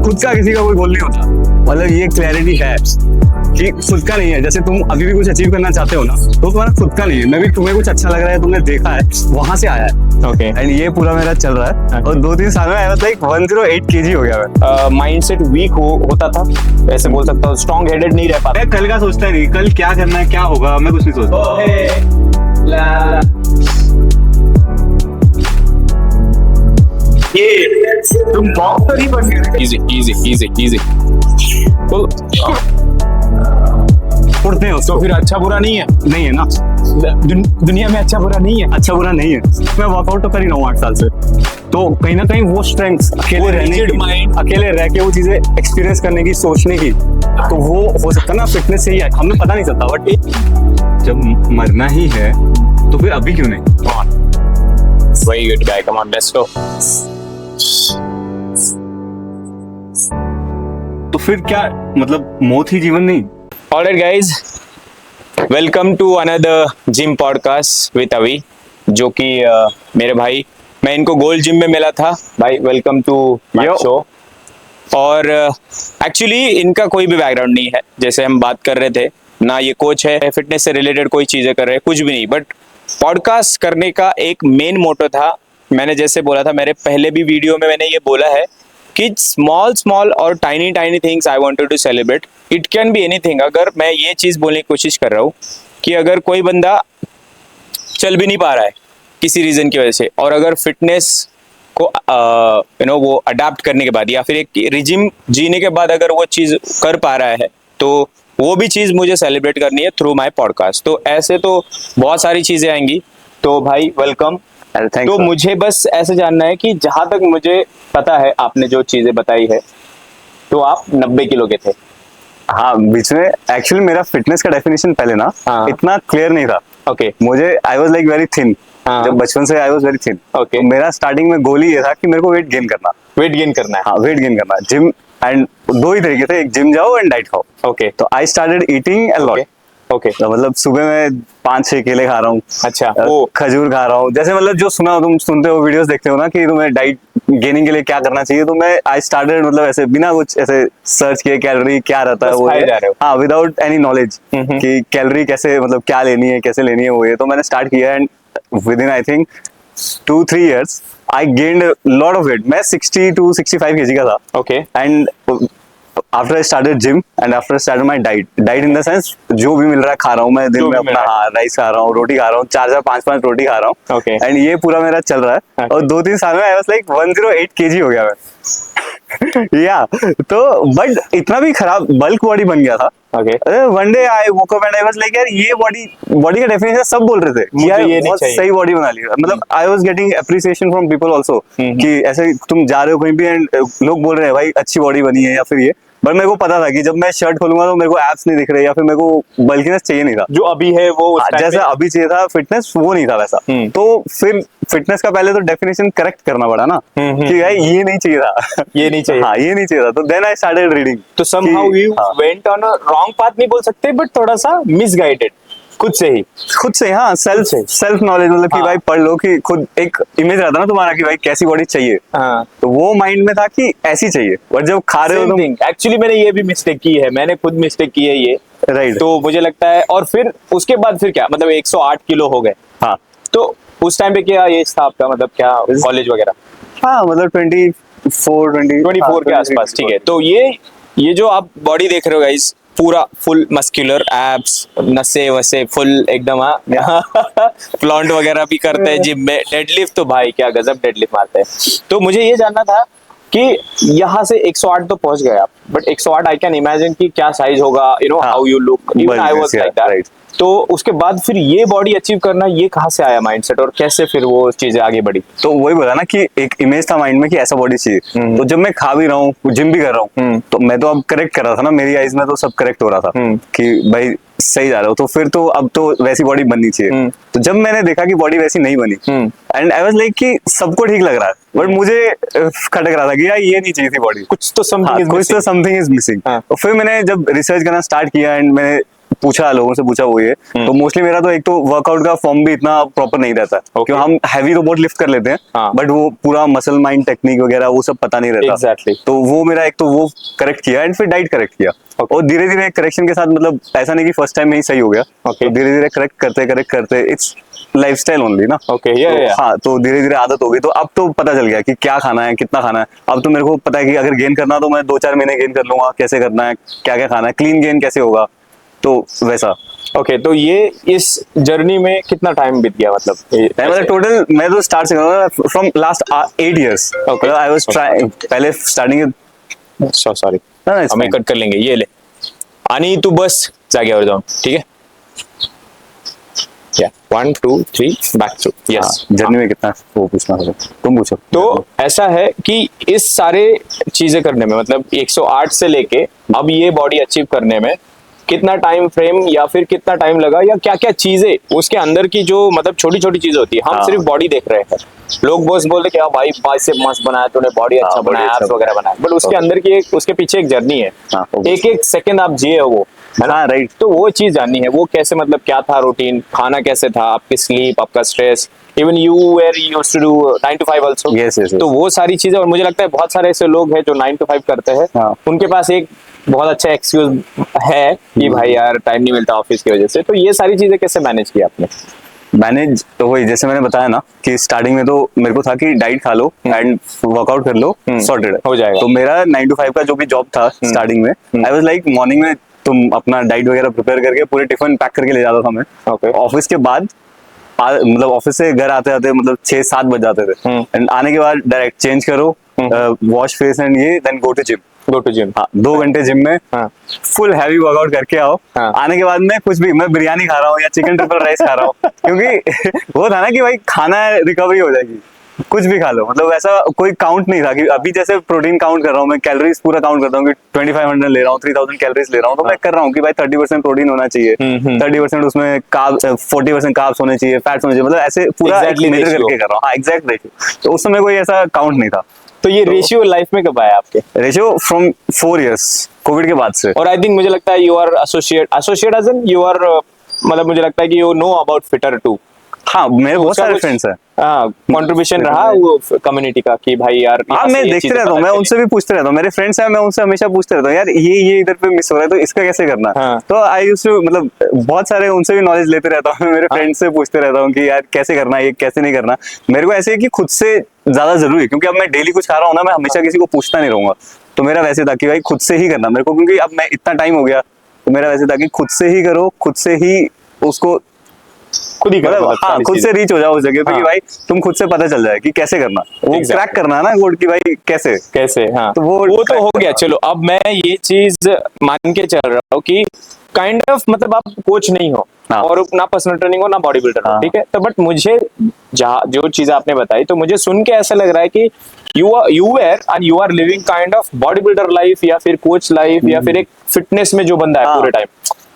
खुद का किसी का कोई गोल नहीं होता। मतलब ये क्लैरिटी है कि खुद का नहीं है। जैसे तुम अभी भी कुछ अचीव करना चाहते हो ना, तो तुम्हारा खुद का नहीं है। मैं भी, तुम्हें कुछ अच्छा लग रहा है, तुमने देखा है, वहां से आया है। ओके। एंड ये पूरा मेरा चल रहा है और 2-3 साल में आई वाज लाइक 108 kg हो गया मैं। माइंडसेट वीक होता था, ऐसे बोल सकता हूँ। स्ट्रॉन्ग हेडेड नहीं रह पाता। मैं कल का सोचता नहीं, कल क्या करना है, क्या होगा, मैं कुछ नहीं सोचता। ये तुम बॉक्सर ही बन गए। Easy easy easy easy. तो उड़ते हो तो फिर अच्छा बुरा नहीं है? नहीं है ना, दुनिया में अच्छा बुरा नहीं है। अच्छा बुरा नहीं है। मैं वर्कआउट तो कर ही रहा हूँ 8 साल से, तो कहीं ना कहीं वो स्ट्रेंथ, अकेले रहने की, माइंड, अकेले रह के वो चीजें एक्सपीरियंस करने की, सोचने की, तो वो हो सकता है ना फिटनेस से ही है। हमें पता नहीं चलता, बट जब मरना ही है तो फिर अभी क्यों नहीं। Very good guy, come on let's go. तो फिर क्या मतलब, मौत ही जीवन नहीं। Alright guys, welcome to another gym podcast with Avi, जो कि मेरे भाई, मैं इनको गोल्ड जिम में मिला था। भाई वेलकम टू माय शो। और एक्चुअली इनका कोई भी बैकग्राउंड नहीं है, जैसे हम बात कर रहे थे ना, ये कोच है, फिटनेस से रिलेटेड कोई चीजें कर रहे हैं, कुछ भी नहीं। बट पॉडकास्ट करने का एक मेन मोटो था, मैंने जैसे बोला था मेरे पहले भी वीडियो में, मैंने ये बोला है कि स्मॉल और tiny things I wanted to celebrate. It can be anything. अगर मैं ये चीज बोलने की कोशिश कर रहा हूँ कि अगर कोई बंदा चल भी नहीं पा रहा है किसी रीजन की वजह से, और अगर फिटनेस को वो अडाप्ट करने के बाद या फिर एक रिजिम जीने के बाद अगर वो चीज कर पा रहा है, तो वो भी चीज मुझे सेलिब्रेट करनी है थ्रू माय पॉडकास्ट। तो ऐसे तो बहुत सारी चीजें आएंगी। तो भाई वेलकम। तो मुझे बस ऐसे जानना है कि जहां तक मुझे पता है, आपने जो चीजें बताई है, तो आप 90 किलो के थे। हाँ, बीच में एक्चुअली मेरा फिटनेस का डेफिनेशन पहले ना इतना क्लियर नहीं था। ओके। मुझे I was like very thin. जब बचपन से I was very thin. Okay. तो मेरा स्टार्टिंग में गोल ही ये था कि मेरे को वेट गेन करना। वेट गेन करना है? हाँ, वेट गेन करना। जिम एंड 2 ही तरीके थे, एक जिम जाओ एंड डाइट खाओ। ओके। तो I started eating a lot. Okay. तो मतलब सुबह में 5-6 केले खा रहा हूँ। अच्छा। खजूर खा रहा हूँ। जैसे मतलब जो सुना हो, तुम सुनते हो, वीडियोस देखते हो ना कि तुम्हें डाइट गेनिंग के लिए क्या करना चाहिए, तो मैं आई स्टार्टेड मतलब ऐसे बिना कुछ ऐसे सर्च किए कैलोरी क्या रहता है वो, हाँ, विदाउट एनी नॉलेज कि कैलोरी कैसे, मतलब क्या लेनी है, कैसे लेनी है वो, ये तो मैंने स्टार्ट किया। And within I think 2-3 years I gained lot of weight. मैं 60 to 65 kg का था। Okay. And after I started gym and after I started my diet in the sense, जो भी मिल रहा है खा रहा हूँ मैं। दिन में अपना राइस खा रहा हूँ, रोटी खा रहा हूँ, 4-4 5-5 रोटी खा रहा हूँ। ओके। एंड ये पूरा मेरा चल रहा है। और 2-3 साल में आई वाज लाइक 108 kg हो गया मैं। या तो बट इतना भी खराब बल्क बॉडी बन गया था। Okay. One day I woke up and I was like, यार ये बॉडी का डेफिनेशन सब बोल रहे थे कि यार बहुत सही बॉडी बना ली। मतलब I was getting appreciation from people also कि ऐसे तुम जा रहे हो कहीं भी एंड लोग बोल रहे हैं भाई अच्छी बॉडी बनी है या फिर ये। बट मेरे को पता था कि जब मैं शर्ट खोलूंगा तो मेरे को एब्स नहीं दिख रहे, या फिर मेरे को बल्कीनेस चाहिए नहीं था जो अभी है वो। जैसा अभी चाहिए था फिटनेस, वो नहीं था वैसा। तो फिर फिटनेस का पहले तो डेफिनेशन करेक्ट करना पड़ा ना कि भाई ये नहीं चाहिए था, ये नहीं चाहिए। हाँ, ये नहीं चाहिए था। तो देन आई स्टार्टेड रीडिंग। तो somehow you went on a wrong path नहीं बोल सकते, बट थोड़ा सा मिसगाइडेड खुद से ही। हाँ, सेल्फ नॉलेज, मतलब कि भाई पढ़ लो कि खुद एक इमेज रहता ना तुम्हारा कि भाई कैसी बॉडी चाहिए। तो वो माइंड में था कि ऐसी चाहिए, और जब खा रहे हो तो एक्चुअली मैंने ये भी मिस्टेक की है, मैंने खुद मिस्टेक की है ये। राइट। तो मुझे लगता है, और फिर उसके बाद फिर क्या, मतलब 108 किलो हो गए। हाँ। तो उस टाइम पे क्या एज था आपका, मतलब क्या कॉलेज वगैरह? हाँ, मतलब 24 के आसपास। ठीक है। तो ये जो आप बॉडी देख रहे हो गाइस, पूरा फुल मस्कुलर, एब्स, नसें वसे फुल एकदम। फ्लॉन्ट वगैरह भी करते हैं जिम में। डेडलिफ्ट तो भाई क्या गजब डेडलिफ्ट मारते हैं। तो मुझे ये जानना था कि यहाँ से 108 तो पहुंच गए आप, बट 108 आई कैन इमेजिन कि क्या साइज होगा, how you look, even I was like that. तो उसके बाद फिर ये बॉडी अचीव करना, ये कहाँ से आया माइंडसेट, और कैसे फिर वो चीजें आगे बढ़ी? तो वही बोला ना कि एक इमेज था माइंड में कि ऐसा बॉडी चाहिए। तो जब मैं खा भी रहा हूँ, जिम भी कर रहा हूँ, तो मैं तो अब करेक्ट कर रहा था ना, मेरी आइज में तो सब करेक्ट हो रहा था कि भाई सही जा रहा हो। तो फिर तो अब तो वैसी बॉडी बननी चाहिए। तो जब मैंने देखा कि बॉडी वैसी नहीं बनी, एंड आई वाज लाइक कि सबको ठीक लग रहा है, बट मुझे खटक रहा था कि यार ये नहीं चाहिए थी बॉडी, कुछ तो समथिंग इज मिसिंग। तो फिर मैंने जब रिसर्च करना स्टार्ट किया एंड मैंने पूछा लोगों से पूछा वो ये, तो मोस्टली मेरा तो एक तो वर्कआउट का फॉर्म भी इतना प्रॉपर नहीं रहता, क्योंकि हम हैवी तो बहुत लिफ्ट कर लेते हैं, बट वो पूरा मसल माइंड टेक्निक वगैरह वो सब पता नहीं रहता। Exactly. तो वो मेरा एक तो वो करेक्ट किया एंड फिर डाइट करेक्ट किया, और धीरे धीरे करेक्शन के साथ, मतलब ऐसा नहीं कि फर्स्ट टाइम में ही सही हो गया, तो धीरे धीरे करेक्ट करते इट्स लाइफस्टाइल ओनली ना। ओके, हाँ, तो धीरे धीरे आदत हो गई, तो अब तो पता चल गया कि क्या खाना है, कितना खाना है। अब तो मेरे को पता है कि अगर गेन करना तो मैं 2-4 महीने गेन कर लूंगा, कैसे करना है, क्या क्या खाना है, क्लीन गेन कैसे होगा, तो वैसा। ओके, तो ये इस जर्नी में कितना टाइम बीत गया, मतलब टोटल मैं तो स्टार्ट से from last 8 years। I was trying पहले स्टार्टिंग। सॉरी, हम कट कर लेंगे, ये ले आणि तू बस जागेवर जाऊन, ठीक है। 1 2 3 बैक थ्रू। यस, जर्नी में कितना वो पूछना है, तुम पूछो। तो ऐसा है कि इस सारे चीजें करने में, मतलब 108 से लेके अब ये बॉडी अचीव करने में कितना टाइम फ्रेम या फिर कितना टाइम लगा, या क्या क्या चीजें उसके अंदर की जो मतलब छोटी छोटी चीजें होती है, हम सिर्फ बॉडी देख रहे हैं। लोग बस बोलते कि भाई बाइसेप मस्त बनाया तूने, बॉडी अच्छा बनाया, एब्स वगैरह बनाया, बट उसके अंदर की एक, उसके पीछे एक जर्नी है, एक एक सेकंड आप जिए हो वो, है ना। राइट, तो वो चीज जाननी है, वो कैसे, मतलब क्या था रूटीन, खाना कैसे था, आपकी स्लीप, आपका stress, even you were used to do 9 to 5 also. तो वो सारी चीजें, और मुझे लगता है बहुत सारे ऐसे लोग हैं जो 9 to 5 करते हैं, उनके पास एक बहुत अच्छा एक्सक्यूज है कि भाई यार टाइम नहीं मिलता ऑफिस की वजह से। तो ये सारी चीजें कैसे मैनेज किया आपने? मैनेज तो वही, जैसे मैंने बताया ना कि स्टार्टिंग में तो मेरे को था कि डाइट खा लो एंड वर्कआउट कर लो, सॉर्टेड हो जाएगा। तो मेरा 9 to 5 का जो भी जॉब था स्टार्टिंग में, आई वाज लाइक मॉर्निंग में तुम अपना डाइट वगैरह प्रिपेयर करके पूरे टिफिन पैक करके ले जाता था मैं। ऑफिस के बाद मतलब ऑफिस से घर आते आते मतलब 6-7 बज जाते थे, एंड आने के बाद डायरेक्ट चेंज करो, वॉश फेस एंड ये, देन गो टू जिम। हाँ, 2 घंटे जिम में फुल हैवी वर्कआउट करके आओ। आने के बाद में कुछ भी, मैं बिरयानी खा रहा हूँ या चिकन ट्रिपल राइस खा रहा हूँ, क्योंकि वो था ना कि भाई खाना है, रिकवरी हो जाएगी, कुछ भी खा लो, मतलब ऐसा कोई काउंट नहीं था कि अभी जैसे प्रोटीन काउंट कर रहा हूँ मैं, कैलोरीज पूरा काउंट करता हूँ कि 2500 ले रहा हूँ, 3000 कैलोरीज ले रहा हूँ, तो मैं कर रहा हूँ कि भाई 30% प्रोटीन होना चाहिए, 30% उसमें कार्ब, 40% कार्ब्स होने चाहिए, फैट्स होने चाहिए, मतलब ऐसे पूरा मेजर करके कर रहा हूँ। हाँ, एग्जैक्ट रेशियो, तो उस समय कोई ऐसा काउंट नहीं था। तो ये रेशियो लाइफ में कब आया आपके? रेशियो फ्रॉम 4 years, कोविड के बाद से। और आई थिंक मुझे लगता है you are associate as an you are, मतलब मुझे लगता है कि you know about fitter too. हाँ, मेरे बहुत सारे फ्रेंड्स हैं। हाँ, कंट्रीब्यूशन रहा वो कम्युनिटी का कि भाई यार, हाँ, मैं देखते रहता हूँ, मैं उनसे भी पूछते रहता हूँ, मेरे फ्रेंड्स हैं, मैं उनसे हमेशा पूछते रहता हूँ यार ये इधर पे मिस हो रहा है, तो इसका कैसे करना। तो आई यूज्ड टू, मतलब बहुत सारे उनसे भी नॉलेज लेते रहता हूँ, मेरे फ्रेंड्स से पूछते रहता हूँ कि यार कैसे करना है, ये कैसे नहीं करना। मेरे को ऐसे है कि खुद से ज्यादा जरूरी है, क्योंकि अब मैं डेली कुछ खा रहा हूँ ना, मैं हमेशा किसी को पूछता नहीं रहूंगा। तो मेरा वैसे था कि भाई खुद से ही करना मेरे को, क्योंकि अब मैं इतना टाइम हो गया, तो मेरा वैसे था कि खुद से ही करो, खुद से ही उसको खुद ही करो, हाँ, खुद से रीच हो जाओ उस जगह पे कि भाई तुम खुद से पता चल जाए कि कैसे करना, वो क्रैक करना है ना कोड की, भाई कैसे। हाँ, तो वो तो हो गया। चलो, अब मैं ये चीज मान के चल रहा हूँ कि काइंड ऑफ, मतलब आप कोच नहीं हो और ना पर्सनल ट्रेनिंग हो ना बॉडी बिल्डर हो, ठीक है। तो बट मुझे जो चीज आपने बताई, तो मुझे सुन के ऐसा लग रहा है कि you are living kind of body builder life, या फिर कोच लाइफ, या फिर एक फिटनेस में जो बंदा है पूरे टाइम,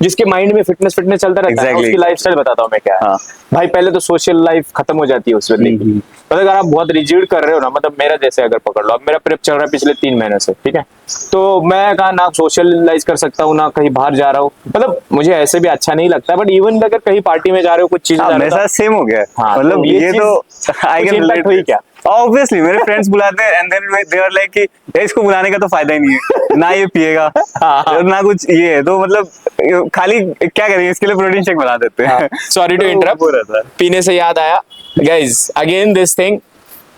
जिसके माइंड में फिटनेस चलता रहता है, उसकी लाइफस्टाइल बताता हूँ मैं क्या है। भाई पहले तो सोशल लाइफ खत्म हो जाती है उस बंदे की। मतलब अगर आप बहुत रिजिड कर रहे हो ना, मतलब मेरा जैसे अगर पकड़ लो, अब मेरा प्रेप चल रहा है पिछले 3 महीने से, ठीक है, तो मैं कहा ना सोशलाइज कर सकता हूँ ना कहीं बाहर जा रहा हूँ, मतलब मुझे ऐसे भी अच्छा नहीं लगता। बट इवन अगर कहीं पार्टी में जा रहे हो, कुछ चीजें मेरे साथ सेम हो गया, मतलब ये तो आई कैन रिलेट हुई क्या। ऑब्वियसली मेरे फ्रेंड्स बुलाते हैं and then they are like कि इसको बुलाने का तो फायदा ही नहीं है, ना ये पिएगा ना कुछ ये है, तो मतलब खाली क्या करेंगे, इसके लिए प्रोटीन शेक बना देते हैं। सॉरी टू इंटरप्ट, पीने से याद आया गाइस, अगेन दिस थिंग,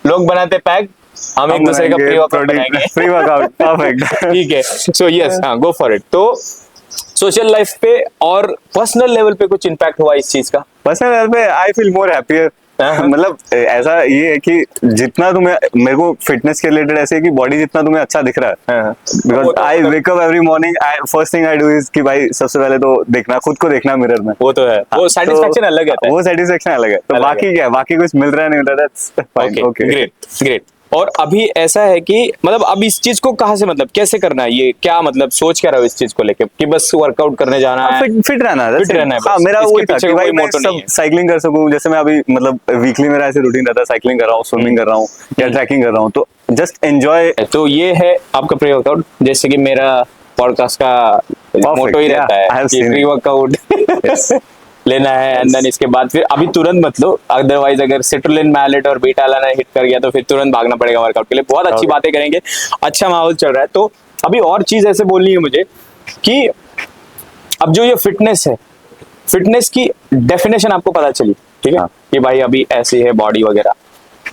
लोग बनाते पैक, हम एक दूसरे का प्री वर्कआउट बनाएंगे, प्री वर्कआउट, परफेक्ट। ठीक है, सो यस, हाँ, गो फॉर इट। तो सोशल लाइफ पे और पर्सनल लेवल पे कुछ इम्पैक्ट हुआ इस चीज का? पर्सनल लेवल पे आई फील मोर हैप्पियर। मतलब ऐसा ये है कि जितना तुम्हें, मेरे को फिटनेस के रिलेटेड ऐसे है कि बॉडी जितना तुम्हें अच्छा दिख रहा है, because I wake up every morning, first thing I do is कि भाई सबसे पहले तो देखना, खुद को देखना मिरर में, वो तो है, वो सेटिस्फेक्शन अलग है, वो सेटिस्फेक्शन अलग है। तो बाकी क्या है, बाकी कुछ मिल रहा है नहीं मिल रहा, ओके, ग्रेट। और अभी ऐसा है कि मतलब अब इस चीज को कहाँ से, मतलब कैसे करना है, ये क्या मतलब सोच क्या रहा हो इस चीज को लेके कि बस वर्कआउट करने जाना है, फिट रहना है। हाँ, मेरा वही था कि भाई मैं सब साइकिलिंग कर सकूं, जैसे मैं अभी मतलब वीकली मेरा ऐसे रूटीन रहता है, साइकिलिंग कर रहा हूँ, स्विमिंग कर रहा हूँ या ट्रैकिंग कर रहा हूँ, तो जस्ट एंजॉय। तो ये है आपका प्री वर्कआउट। जैसे कि मेरा पॉडकास्ट का मोटो ही yeah, रहता I है have कि seen प्री it. वर्कआउट लेना है एंड देन इसके बाद फिर अभी तुरंत मत लो, अदरवाइज अगर सिट्रुलिन मैलेट और बीटा अलानाइन हिट कर गया तो फिर तुरंत भागना पड़ेगा वर्कआउट के लिए। बहुत अच्छी Okay. बातें करेंगे, अच्छा माहौल चल रहा है। तो अभी और चीज ऐसे बोलनी है मुझे कि अब जो ये फिटनेस है, फिटनेस की डेफिनेशन आपको पता चली, ठीक है हाँ. कि भाई अभी ऐसी है बॉडी वगैरह,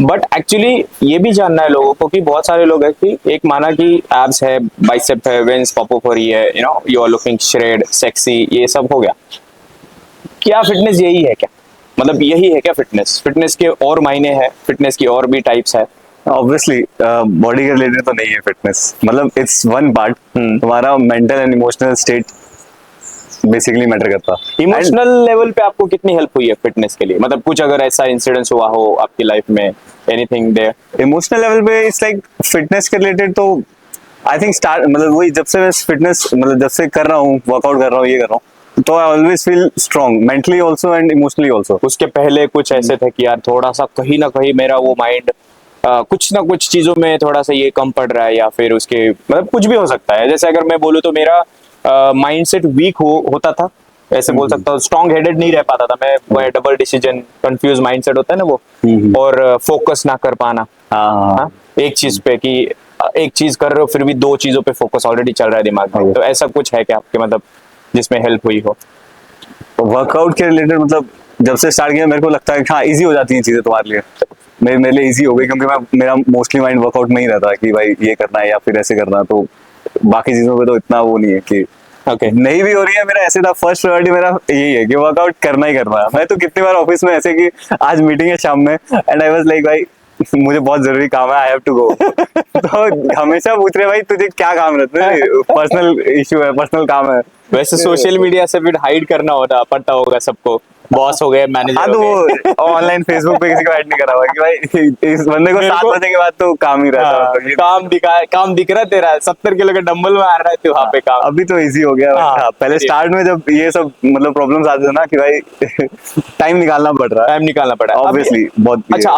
बट एक्चुअली ये भी जानना है लोगों को कि बहुत सारे लोग हैं कि एक माना कि एब्स है, बाइसेप है, वेंस पॉप अप हो रही है, you know you are looking shred sexy, ये सब हो गया। क्या फिटनेस यही है क्या? मतलब यही है क्या फिटनेस? फिटनेस के और मायने हैं, फिटनेस की और भी टाइप्स है। ऑब्वियसली बॉडी के रिलेटेड तो नहीं है फिटनेस, मतलब इट्स वन पार्ट। तुम्हारा mental and emotional state basically matter करता है। इमोशनल लेवल पे आपको कितनी हेल्प हुई है फिटनेस के लिए? मतलब कुछ अगर ऐसा इंसिडेंस हुआ हो आपकी लाइफ में, एनीथिंग देयर? इमोशनल लेवल पे इट्स लाइक फिटनेस के रिलेटेड तो आई थिंक स्टार्ट, मतलब वही जब से मैं फिटनेस मतलब जब से कर रहा हूँ, वर्कआउट कर रहा हूँ, ये कर रहा हूँ, तो I always feel strong mentally also and emotionally also. उसके पहले कुछ ऐसे थे कि यार थोड़ा सा कहीं ना कहीं मेरा वो माइंड कुछ ना कुछ चीजों में थोड़ा सा ये कम पड़ रहा है, या फिर उसके मतलब कुछ भी हो सकता है। जैसे अगर मैं बोलूँ तो मेरा माइंडसेट वीक होता था, ऐसे बोल सकता हूँ। स्ट्रॉन्ग हेडेड नहीं रह पाता था मैं डबल डिसीजन कंफ्यूज माइंडसेट होता है ना वो, और फोकस ना कर पाना। हाँ, हाँ, एक चीज पे कि एक चीज कर रहे हो फिर भी दो चीजों पे फोकस ऑलरेडी चल रहा है दिमाग में। तो ऐसा कुछ है क्या आपके मतलब जिसमें हेल्प हुई हो? वर्कआउट के रिलेटेड मतलब जब से स्टार्ट किया मेरे को लगता है कि हाँ इजी हो जाती हैं चीजें तुम्हारे लिए। मेरे लिए इजी हो गई क्योंकि मेरा मोस्टली माइंड वर्कआउट में ही रहता है कि भाई ये करना है या फिर ऐसे करना है, तो बाकी चीजों पे तो इतना वो नहीं है कि ओके नहीं भी हो रही है। मेरा ऐसे था, फर्स्ट प्रायोरिटी मेरा यही है कि वर्कआउट करना ही करना है। मैं तो कितनी बार ऑफिस में ऐसे कि आज मीटिंग है शाम में एंड आई वाज लाइक भाई मुझे बहुत जरूरी काम है, आई हैव टू गो। तो हमेशा पूछ रहे भाई तुझे क्या काम रहता है, पर्सनल इशू है, पर्सनल काम है। वैसे सोशल मीडिया से फिर हाइड करना होता पड़ता होगा सबको, बॉस हो गए, मैनेजर हाँ हो तो गए। वो ऑनलाइन फेसबुक पे किसी को ऐड नहीं करा हुआ कि भाई इस बंदे को मेरे 7 को- बजे के बाद तो काम ही रहता है। हाँ, तो ये काम दिख रहा है तेरा, 70 किलो का डंबल में आ रहा है तू वहाँ पे काम। अभी तो इजी हो गया। हाँ, हाँ, पहले सही है। स्टार्ट में जब ये सब मतलब प्रॉब्लम्स आते थे ना कि भाई टाइम निकालना पड़ रहा है, टाइम निकालना पड़ा है। ऑब्वियसली बहुत। अच्छा,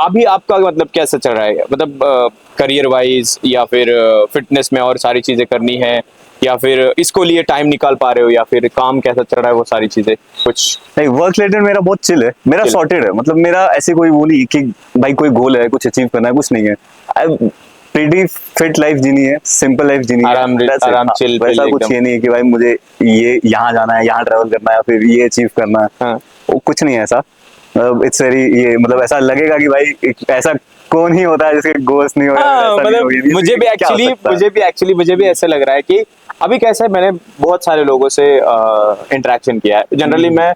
अभी आपका मतलब कैसा चल रहा है? मतलब करियर वाइज, या फिर फिटनेस में और सारी चीजें करनी है, या फिर इसको लिए टाइम निकाल पा रहे हो, या फिर काम कैसा चल रहा है, वो सारी चीजें कुछ? नहीं, वर्क रिलेटेड मेरा बहुत चिल है, मेरा Chill. सॉर्टेड है। मतलब मेरा ऐसे कोई वो नहीं कि भाई कोई गोल है, कुछ अचीव करना है, कुछ नहीं है। आई प्रीटी फिट लाइफ जीनी है, सिंपल लाइफ जीनी है। आराम That's it. आराम हाँ, चिल वैसा कुछ एकदम। ये नहीं है कि भाई मुझे ये यहाँ जाना है, यहाँ ट्रैवल करना है, या फिर ये अचीव करना है। हाँ। वो कुछ नहीं है ऐसा। इट्स वेरी ये मतलब ऐसा लगेगा कि भाई ऐसा कौन ही होता है जिसके गोल्स नहीं हो, हाँ, ऐसा नहीं मतलब हो, ये नहीं, मुझे भी क्या हो सकता है? मुझे भी ऐसा लग रहा है कि अभी कैसा है, मैंने बहुत सारे लोगों से इंटरेक्शन किया है। जनरली मैं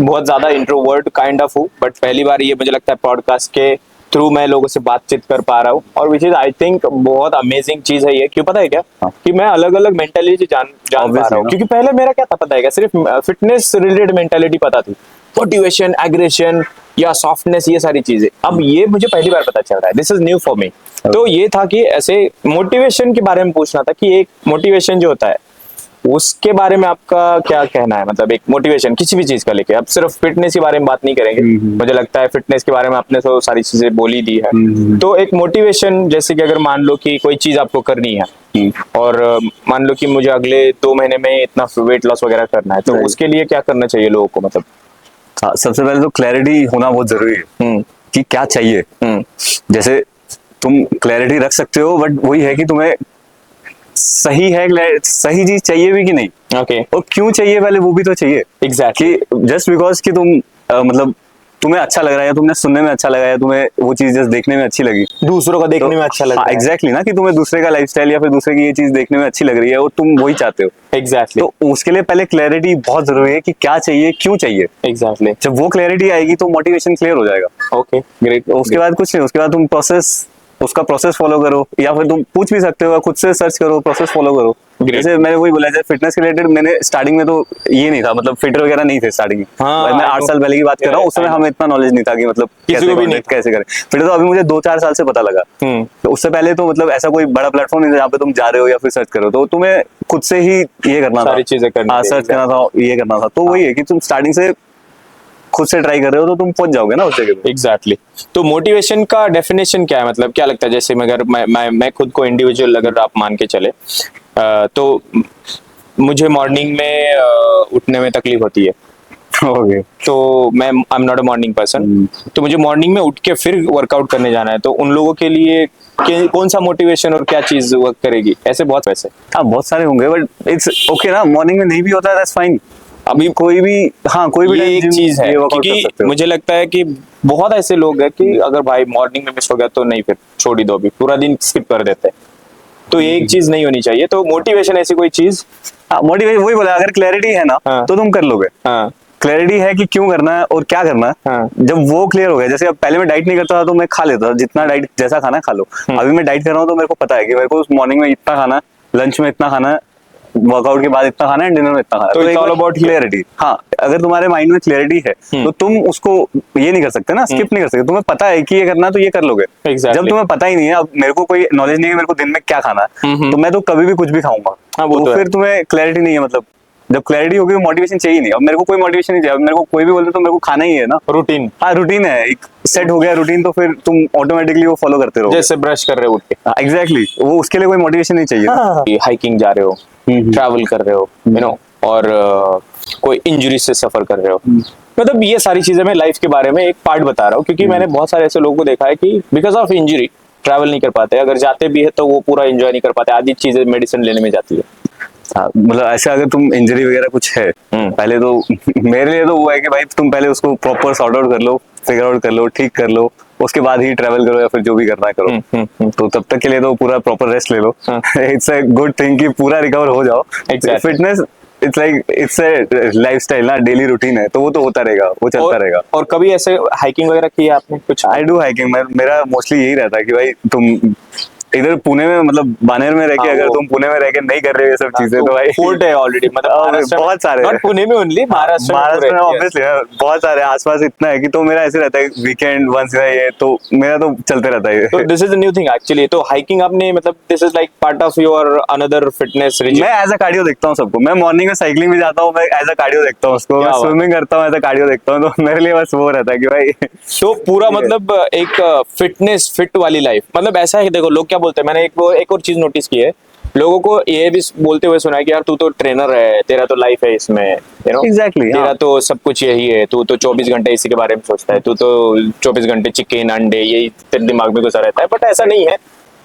बहुत ज्यादा इंट्रोवर्ट काइंड ऑफ हूँ, बट पहली बार ये मुझे लगता है पॉडकास्ट के थ्रू मैं लोगों से बातचीत कर पा रहा हूँ, और विच इज आई थिंक बहुत अमेजिंग चीज है ये। क्यों पता है क्या? हाँ। कि मैं अलग अलग मेंटेलिटी जान पा Obviously, रहा हूँ। ना। क्योंकि पहले मेरा क्या था पता है क्या? सिर्फ फिटनेस रिलेटेड मेंटेलिटी पता थी, मोटिवेशन, एग्रेशन या सॉफ्टनेस, ये सारी चीजें। अब ये मुझे पहली बार पता चल रहा है, this is new for me. तो ये था कि ऐसे मोटिवेशन के बारे में पूछना था कि एक मोटिवेशन जो होता है उसके बारे में आपका क्या कहना है? मतलब एक मोटिवेशन किसी भी चीज का लेके, अब सिर्फ फिटनेस के बारे में बात नहीं करेंगे। मुझे लगता है फिटनेस के बारे में आपने तो सारी चीजें बोली दी है। तो एक मोटिवेशन जैसे कि अगर मान लो कि कोई चीज आपको करनी है, और मान लो कि मुझे अगले 2 महीने में इतना वेट लॉस वगैरह करना है, तो Right. उसके लिए क्या करना चाहिए लोगों को? मतलब हाँ, सबसे पहले तो क्लैरिटी होना बहुत जरूरी है कि क्या चाहिए। जैसे तुम क्लैरिटी रख सकते हो, बट वही है कि तुम्हें सही चीज चाहिए भी कि नहीं, ओके, और क्यों चाहिए पहले वो भी तो चाहिए। एग्जैक्टली। कि जस्ट बिकॉज कि तुम मतलब तुम्हें अच्छा लग रहा है, तुमने सुनने में अच्छा लगा है, तुम्हें वो चीज जस्ट देखने में अच्छी लगी, दूसरों का देखने में अच्छा लगता है। एग्जैक्टली ना, कि तुम्हें दूसरे का लाइफस्टाइल या फिर दूसरे की ये चीज देखने में अच्छी लग रही है और तुम वही चाहते हो, एग्जैक्टली, तो उसके लिए पहले क्लैरिटी बहुत जरूरी है कि क्या चाहिए, क्यों चाहिए। एग्जैक्टली। जब वो क्लैरिटी आएगी तो मोटिवेशन क्लियर हो जाएगा। Okay, great. उसके बाद कुछ नहीं, उसके बाद तुम उसका प्रोसेस फॉलो करो, या फिर तुम पूछ भी सकते हो, खुद से सर्च करो, प्रोसेस फॉलो करो। Great. जैसे मैंने वही बोला, जैसे फिटनेस के रिलेटेड मैंने स्टार्टिंग में तो ये नहीं था, मतलब फिटर वगैरह नहीं थे स्टार्टिंग में। हाँ, मैं 8 साल पहले की बात कर रहा हूँ, उस समय हमें इतना नॉलेज नहीं था कि मतलब किसी को भी नहीं था। कैसे करें फिटर। तो अभी मुझे 2-4 साल से पता लगा। तो उससे पहले तो मतलब ऐसा कोई बड़ा प्लेटफॉर्म नहीं था जहाँ पे तुम जा रहे हो या फिर सर्च करो, तो तुम्हें खुद से ही ये करना था, सारी चीजें करनी हाँ थी, सर्च करना था, ये करना था। तो वही है कि तुम स्टार्टिंग से खुद से ट्राई कर रहे हो तो तुम पहुंच जाओगे ना उस जगह पे। एग्जैक्टली। तो मोटिवेशन का डेफिनेशन क्या है? मतलब क्या लगता है? जैसे अगर मैं खुद को इंडिविजुअल अगर आप मान के चले, तो मुझे मॉर्निंग में उठने में तकलीफ होती है, ओके तो मैं आई am not a morning person, तो मुझे मॉर्निंग में उठ के फिर वर्कआउट करने जाना है। तो उन लोगों के लिए कौन सा मोटिवेशन और क्या चीज वर्क करेगी? ऐसे बहुत वैसे हाँ बहुत सारे होंगे, बट इट्स ओके ना, मॉर्निंग में नहीं भी होता है दैट्स फाइन। अभी कोई भी, हाँ कोई भी ये time एक gym चीज है, ये workout कर सकते क्योंकि हो। मुझे लगता है कि बहुत ऐसे लोग हैं कि अगर भाई मॉर्निंग में मिस हो गया तो नहीं, फिर छोड़ ही दो, अभी पूरा दिन स्किप कर देते हैं। तो ये एक चीज नहीं होनी चाहिए। तो मोटिवेशन ऐसी कोई चीज, हाँ मोटिवेशन वही बोला, अगर क्लैरिटी है ना हाँ। तो तुम कर लोगे। हाँ क्लैरिटी है कि क्यों करना है और क्या करना है, हाँ। जब वो क्लियर हो गया, जैसे अब पहले मैं डाइट नहीं करता था तो मैं खा लेता था जितना डाइट जैसा खाना है खा लो। अभी मैं डाइट कर रहा हूँ तो मेरे को पता है कि मेरे को मॉर्निंग में इतना खाना है, लंच में इतना खाना है, वर्कआउट के बाद इतना खाना है, डिनर में इतना खाना है। तो it's एक all बार about क्लियरिटी। हाँ अगर तुम्हारे माइंड में क्लियरिटी है तो तुम उसको ये नहीं कर सकते ना, स्किप नहीं कर सकते। तुम्हें पता है कि ये करना है तो ये कर लोगे। Exactly. जब तुम्हें पता ही नहीं है, अब मेरे को कोई नॉलेज नहीं है मेरे को दिन में क्या खाना है, तो मैं तो कभी भी कुछ भी खाऊंगा। हाँ, वो तो तो है। फिर तुम्हें क्लैरिटी नहीं है, मतलब जब क्लैरिटी होगी मोटिवेशन चाहिए नहीं। अब मेरे को कोई मोटिवेशन नहीं चाहिए, अब मेरे को कोई भी बोलते तो मेरे को खाना ही है ना। रूटीन, हाँ रूटीन है, एक सेट हो गया रूटीन, तो फिर तुम ऑटोमेटिकली वो फॉलो करते रहो। जैसे ब्रश कर रहे हो उठ के, एग्जैक्टली वो उसके लिए कोई मोटिवेशन नहीं चाहिए। हाइकिंग जा रहे हो, ट्रैवल कर रहे हो, यू नो, और कोई इंजरी से सफर कर रहे हो, मतलब ये सारी चीजें मैं लाइफ के बारे में एक पार्ट बता रहा हूँ, क्योंकि मैंने बहुत सारे ऐसे लोगों को देखा है कि बिकॉज ऑफ इंजरी ट्रैवल नहीं कर पाते, अगर जाते भी है तो वो पूरा एंजॉय नहीं कर पाते, आधी चीजें मेडिसिन लेने में जाती है। हाँ, मतलब ऐसा अगर तुम इंजरी वगैरह कुछ है, पहले तो मेरे लिए तो वो है कि भाई तुम पहले उसको प्रॉपर सॉर्ट आउट कर लो, फिगर आउट कर लो, ठीक कर लो, उसके बाद ही ट्रैवल करो या फिर जो भी करना है करो। तो तब तक के लिए तो पूरा प्रॉपर रेस्ट ले लो। इट्स अ गुड थिंग कि पूरा रिकवर हो जाओ। Exactly. Fitness it's like it's a lifestyle ना, डेली रूटीन है, तो वो तो होता रहेगा, वो चलता रहेगा। और कभी ऐसे हाइकिंग वगैरह की है आपने कुछ? I do hiking. मेरा मोस्टली यही रहता है कि भाई तुम इधर पुणे में, मतलब बानेर में रह के, हाँ, अगर वो- तुम पुणे में रह के नहीं कर रहे हो ये सब चीजें तो भाई फोर्ट है ऑलरेडी, मतलब महाराष्ट्र में, बहुत सारे नॉट पुणे में ओनली, महाराष्ट्र में महाराष्ट्र में पूरे। ऑब्वियसली बहुत सारे आसपास इतना है कि, तो मेरा ऐसे रहता है वीकेंड वंस ये, तो मेरा तो चलते रहता है। तो this is the new thing actually. तो हाइकिंग आपने, मतलब this is like part of your another fitness regime. मैं एज अ कार्डियो देखता हूँ सबको। मैं मॉर्निंग में साइकिलिंग भी जाता हूँ, मैं एज अ कार्डियो देखता हूँ उसको। मैं क्या बात। स्विमिंग करता हूँ एज अ कार्डियो देखता हूँ, तो मेरे लिए बस वो रहता है कि भाई तो पूरा मतलब एक फिटनेस फिट वाली लाइफ, मतलब ऐसा है। देखो लोग क्या बोलते हैं, मैंने एक और चीज नोटिस की है, लोगों को ये भी बोलते हुए सुना है कि यार तू तो ट्रेनर है, तेरा तो लाइफ है इसमें, यू नो, Exactly, तेरा हाँ। तो सब कुछ यही है, तू तो 24 घंटे इसी के बारे में सोचता है, तू तो 24 घंटे चिकन अंडे यही तेरे दिमाग में घुसा रहता है। बट ऐसा नहीं है,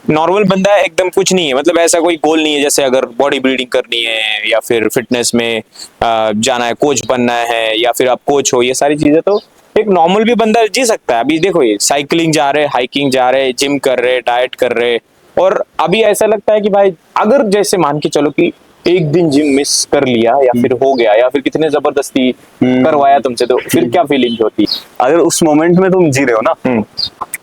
नॉर्मल बंदा एकदम कुछ नहीं है, मतलब ऐसा कोई गोल नहीं है। जैसे अगर बॉडी बिल्डिंग करनी है या फिर फिटनेस में जाना है, कोच बनना है, या फिर आप कोच हो, ये सारी चीजें तो एक नॉर्मल भी बंदा जी सकता है। अभी देखो ये साइकिलिंग जा रहे, हाइकिंग जा रहे, जिम कर रहे, डाइट कर रहे, और अभी ऐसा लगता है कि भाई अगर जैसे मान के चलो कि एक दिन जिम मिस कर लिया या फिर हो गया, या फिर कितने जबरदस्ती करवाया तुमसे, तो फिर क्या फीलिंग होती? अगर उस मोमेंट में तुम जी रहे हो ना,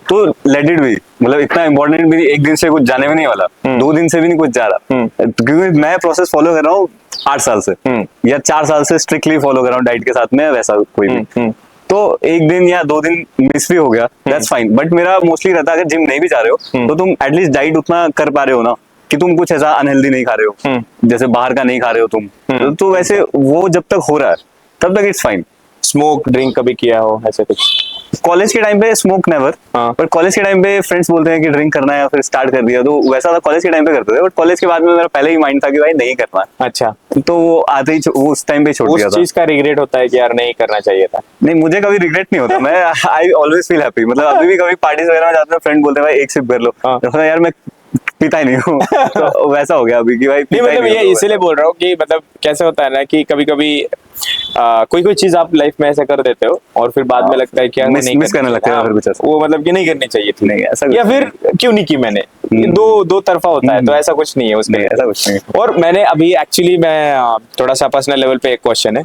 तो लेट इट बी। मतलब इतना इंपॉर्टेंट भी नहीं, एक दिन से कुछ जाने में नहीं वाला, 2 दिन से भी नहीं कुछ जा रहा, क्योंकि मैं प्रोसेस फॉलो कर रहा हूँ 8 साल से, या 4 साल से स्ट्रिक्टली फॉलो कर रहा हूँ डाइट के साथ में, वैसा कोई भी। तो एक दिन या 2 दिन मिस भी हो गया, दैट्स फाइन। बट मेरा मोस्टली रहता है अगर जिम नहीं भी जा रहे हो तो तुम एटलीस्ट डाइट उतना कर पा रहे हो ना, कि तुम कुछ ऐसा अनहेल्दी नहीं खा रहे हो, जैसे बाहर का नहीं खा रहे हो तुम। तो वैसे वो जब तक हो रहा है तब तक इट्स फाइन। स्मोक ड्रिंक कभी किया हो ऐसे कुछ? कॉलेज के टाइम पे स्मोक नेवर, हाँ। पर कॉलेज के टाइम पे फ्रेंड्स बोलते हैं कि ड्रिंक करना है, या फिर स्टार्ट कर दिया, तो वैसा था कॉलेज के टाइम पे करते थे। बट कॉलेज के बाद में मेरा पहले ही माइंड था कि भाई नहीं करना है, अच्छा, तो वो आते ही वो उस टाइम पे छोड़ दिया उस था। चीज का रिग्रेट होता है कि यार नहीं करना चाहिए था? नहीं, मुझे कभी रिग्रेट नहीं होता। मैं आई ऑलवेज फील हैप्पी। मतलब अभी भी कभी पार्टीज वगैरह में जाते हैं, फ्रेंड बोलते हैं भाई एक सिप कर लो, हाँ। तो यार मैं पीता ही नहीं हूँ। तो वैसा हो गया अभी कि भाई नहीं, पीता ही मतलब नहीं ये हूँ, इसीलिए बोल रहा हूँ कि मतलब कैसे होता है ना कि कभी कभी कोई कोई चीज आप लाइफ में ऐसा कर देते हो और फिर बाद में लगता है कि यार वो नहीं मिस करने लगते हैं, हाँ, फिर कुछ ऐसा। वो मतलब कि नहीं करनी चाहिए थी, नहीं, ऐसा कुछ या फिर क्यों नहीं की मैंने। ये दो तरफा होता है, तो ऐसा कुछ नहीं है उसमें, नहीं, ऐसा कुछ नहीं। और मैंने अभी एक्चुअली मैं थोड़ा सा पर्सनल लेवल पे एक क्वेश्चन है,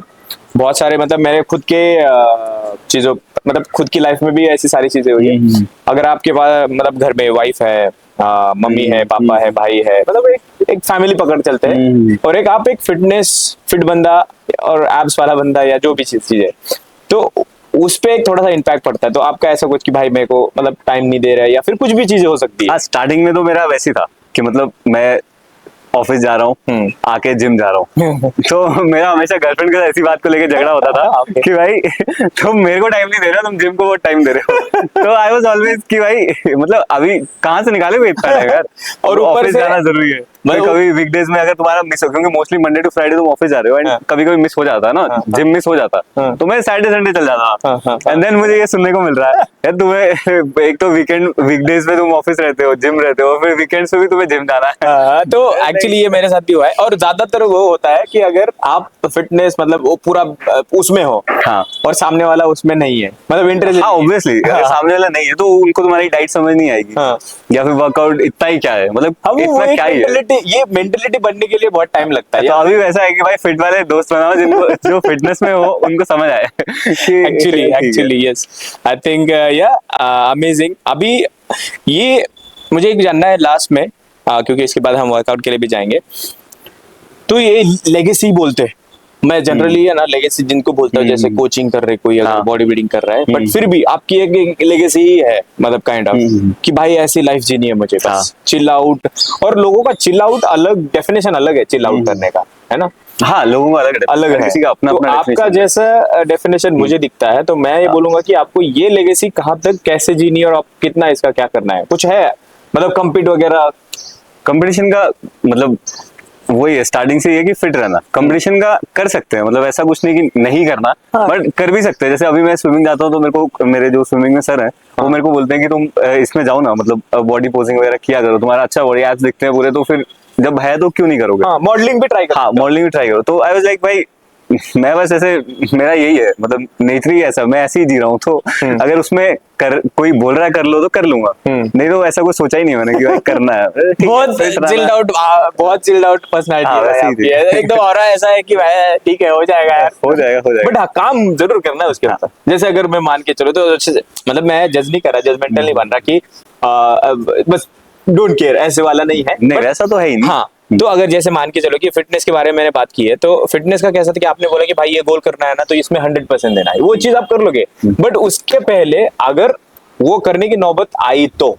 बहुत सारे मतलब मेरे खुद के चीजों, मतलब खुद की लाइफ में भी ऐसी सारी चीजें हुई है। अगर आपके पास मतलब घर में वाइफ है, मम्मी है, पापा है, भाई है, मतलब एक फैमिली पकड़ चलते हैं, और एक आप एक फिट बंदा और एब्स वाला बंदा या जो भी चीज है, तो उस पे एक थोड़ा सा इम्पैक्ट पड़ता है। तो आपका ऐसा कुछ कि भाई मेरे को मतलब टाइम नहीं दे रहा है, या फिर कुछ भी चीजें हो सकती है? स्टार्टिंग में तो मेरा वैसे ही था कि मतलब मैं ऑफिस जा रहा हूँ, आके जिम जा रहा हूँ, तो मेरा हमेशा गर्लफ्रेंड के साथ ऐसी बात को लेके झगड़ा होता था Okay. कि भाई तुम मेरे को टाइम नहीं दे रहे हो, तुम जिम को बहुत टाइम दे रहे हो। तो आई वाज ऑलवेज कि भाई मतलब अभी कहाँ से निकालोगे इतना टाइम यार, और ऊपर ऑफिस से जाना जरूरी है। फिर कभी वीकडेज में अगर तुम्हारा मिस हो, क्योंकि मोस्टली मंडे टू फ्राइडे तुम ऑफिस जा रहे हो एंड कभी कभी मिस हो जाता है ना, जिम मिस हो जाता है, तो मैं सैटरडे संडे चल जाता। एंड देन मुझे ये सुनने को मिल रहा है यार तुम्हें एक तो वीकडेज में तुम ऑफिस रहते हो, जिम रहते हो, फिर वीकेंड्स में भी तुम्हें जिम जाना है। तो एक्चुअली ये मेरे साथ भी हुआ है, और ज्यादातर वो होता है कि अगर आप फिटनेस मतलब वो पूरा उसमें हो और सामने वाला उसमें नहीं है, मतलब इंटरेस्ट, ऑब्वियसली सामने वाला नहीं है तो उनको तुम्हारी डाइट समझ नहीं आएगी, या फिर वर्कआउट इतना ही क्या है, मतलब इतना क्या ही है। ये मेंटेलिटी बनने के लिए बहुत टाइम लगता है। तो अभी वैसा है कि भाई फिट वाले दोस्त बनाओ जिनको जो फिटनेस में हो उनको समझ आए। एक्चुअली यस, आई थिंक या अमेजिंग। अभी ये मुझे एक जानना है लास्ट में, क्योंकि इसके बाद हम वर्कआउट के लिए भी जाएंगे। तो ये लेगेसी बोलते हैं, मैं जनरली है ना लेगेसी जिनको बोलता हूँ, जैसे कोचिंग कर रहे कोई अगर बॉडी बिल्डिंग कर रहा है, बट फिर भी आपकी एक लेगेसी ही है, मतलब काइंड ऑफ कि भाई ऐसी लाइफ जीनी है मुझे, बस चिल आउट। और लोगों का चिल आउट अलग डेफिनेशन अलग है चिल आउट करने का, है ना। हाँ, लोगों का अलग है, किसी का अपना अपना। तो आपका जैसा डेफिनेशन मुझे दिखता है, तो मैं ये बोलूंगा कि आपको ये लेगेसी कहाँ तक कैसे जीनी है और आप कितना इसका क्या करना है, कुछ है मतलब कम्पीट वगैरह। कंपटीशन का मतलब वही है, स्टार्टिंग से ये कि फिट रहना। कंपटीशन का कर सकते हैं, मतलब ऐसा कुछ नहीं कि नहीं करना, बट कर भी सकते हैं। जैसे अभी मैं स्विमिंग जाता हूँ तो मेरे को मेरे जो स्विमिंग में सर है वो मेरे को बोलते हैं कि तुम इसमें जाओ ना, मतलब बॉडी पोजिंग वगैरह किया करो, तुम्हारा अच्छा बॉडी एब्स दिखते हैं पूरे, तो फिर जब है तो क्यों नहीं करोगे। मॉडलिंग भी ट्राई करो। हाँ, मॉडलिंग भी ट्राई करो। तो आई वाज लाइक भाई मैं बस ऐसे, मेरा यही है, मतलब नेचर ही ऐसा, मैं ऐसे ही जी रहा हूँ। तो अगर उसमें कोई बोल रहा है कर लो तो कर लूंगा, नहीं तो ऐसा कुछ सोचा ही नहीं मैंने कि भाई करना है। बहुत चिल्ड आउट, बहुत चिल्ड आउट पर्सनालिटी है एकदम, और ऐसा है कि भाई ठीक है हो जाएगा यार, हो जाएगा। बट हाँ काम जरूर करना है उसके ऊपर। जैसे अगर मैं मान के चलो तो अच्छे से, मतलब मैं जज नहीं कर रहा, जजमेंटल नहीं बन रहा कि बस डोंट केयर ऐसे वाला नहीं है, नहीं वैसा तो है ही नहीं। हाँ, तो अगर जैसे मान के चलो कि फिटनेस के बारे में मैंने बात की है, तो फिटनेस का कैसा था कि आपने बोला कि भाई ये गोल करना है ना, तो इसमें 100% देना है, वो चीज आप कर लोगे। बट उसके पहले अगर वो करने की नौबत आई तो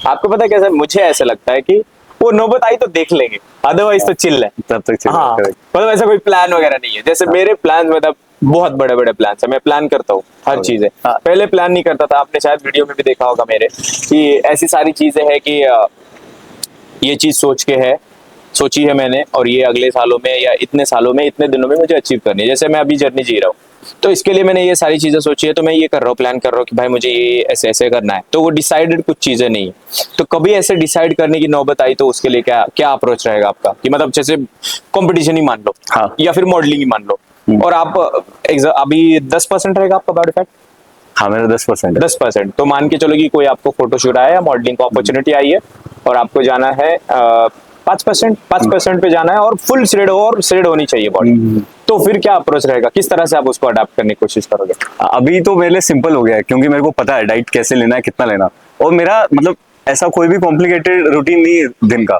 आपको पता है कैसा, मुझे ऐसा लगता है कि वो नौबत आई तो देख लेंगे, अदरवाइज तो चिल है, तब तक चिल। हाँ, मतलब ऐसा कोई प्लान वगैरह नहीं है। जैसे मेरे प्लान मतलब बहुत बड़े बड़े प्लान है, मैं प्लान करता हूँ हर चीज है। पहले प्लान नहीं करता था, आपने शायद वीडियो में भी देखा होगा मेरे, कि ऐसी सारी चीजें हैं कि ये चीज सोची है मैंने, और ये अगले सालों में या इतने सालों में इतने दिनों में मुझे अचीव करनी है। जैसे मैं अभी जर्नी जी रहा हूँ, तो इसके लिए मैंने ये सारी चीजें सोची है, तो मैं ये कर रहा हूँ, प्लान कर रहा हूँ कि भाई मुझे ये ऐसे ऐसे करना है। तो वो डिसाइडेड कुछ चीजें नहीं है, तो कभी ऐसे डिसाइड करने की नौबत आई तो उसके लिए क्या अप्रोच रहेगा आपका, कि मतलब जैसे कॉम्पिटिशन ही मान लो, या फिर मॉडलिंग ही मान लो, और आप अभी 10% रहेगा आपका बॉडी फैट। हाँ, मेरा 10%। 10%। तो मान के चलो कि कोई आपको फोटोशूट आया या मॉडलिंग को अपॉर्चुनिटी आई है, और आपको जाना है 5% पे जाना है, और फुल श्रेड हो, और श्रेड होनी चाहिए बॉडी, तो फिर क्या अप्रोच रहेगा, किस तरह से आप उसको अडाप्ट करने की कोशिश करोगे? अभी तो मेरे लिए सिंपल हो गया है, क्योंकि मेरे को पता है डाइट कैसे लेना है, कितना लेना, और मेरा मतलब ऐसा कोई भी कॉम्प्लिकेटेड रूटीन नहीं है दिन का,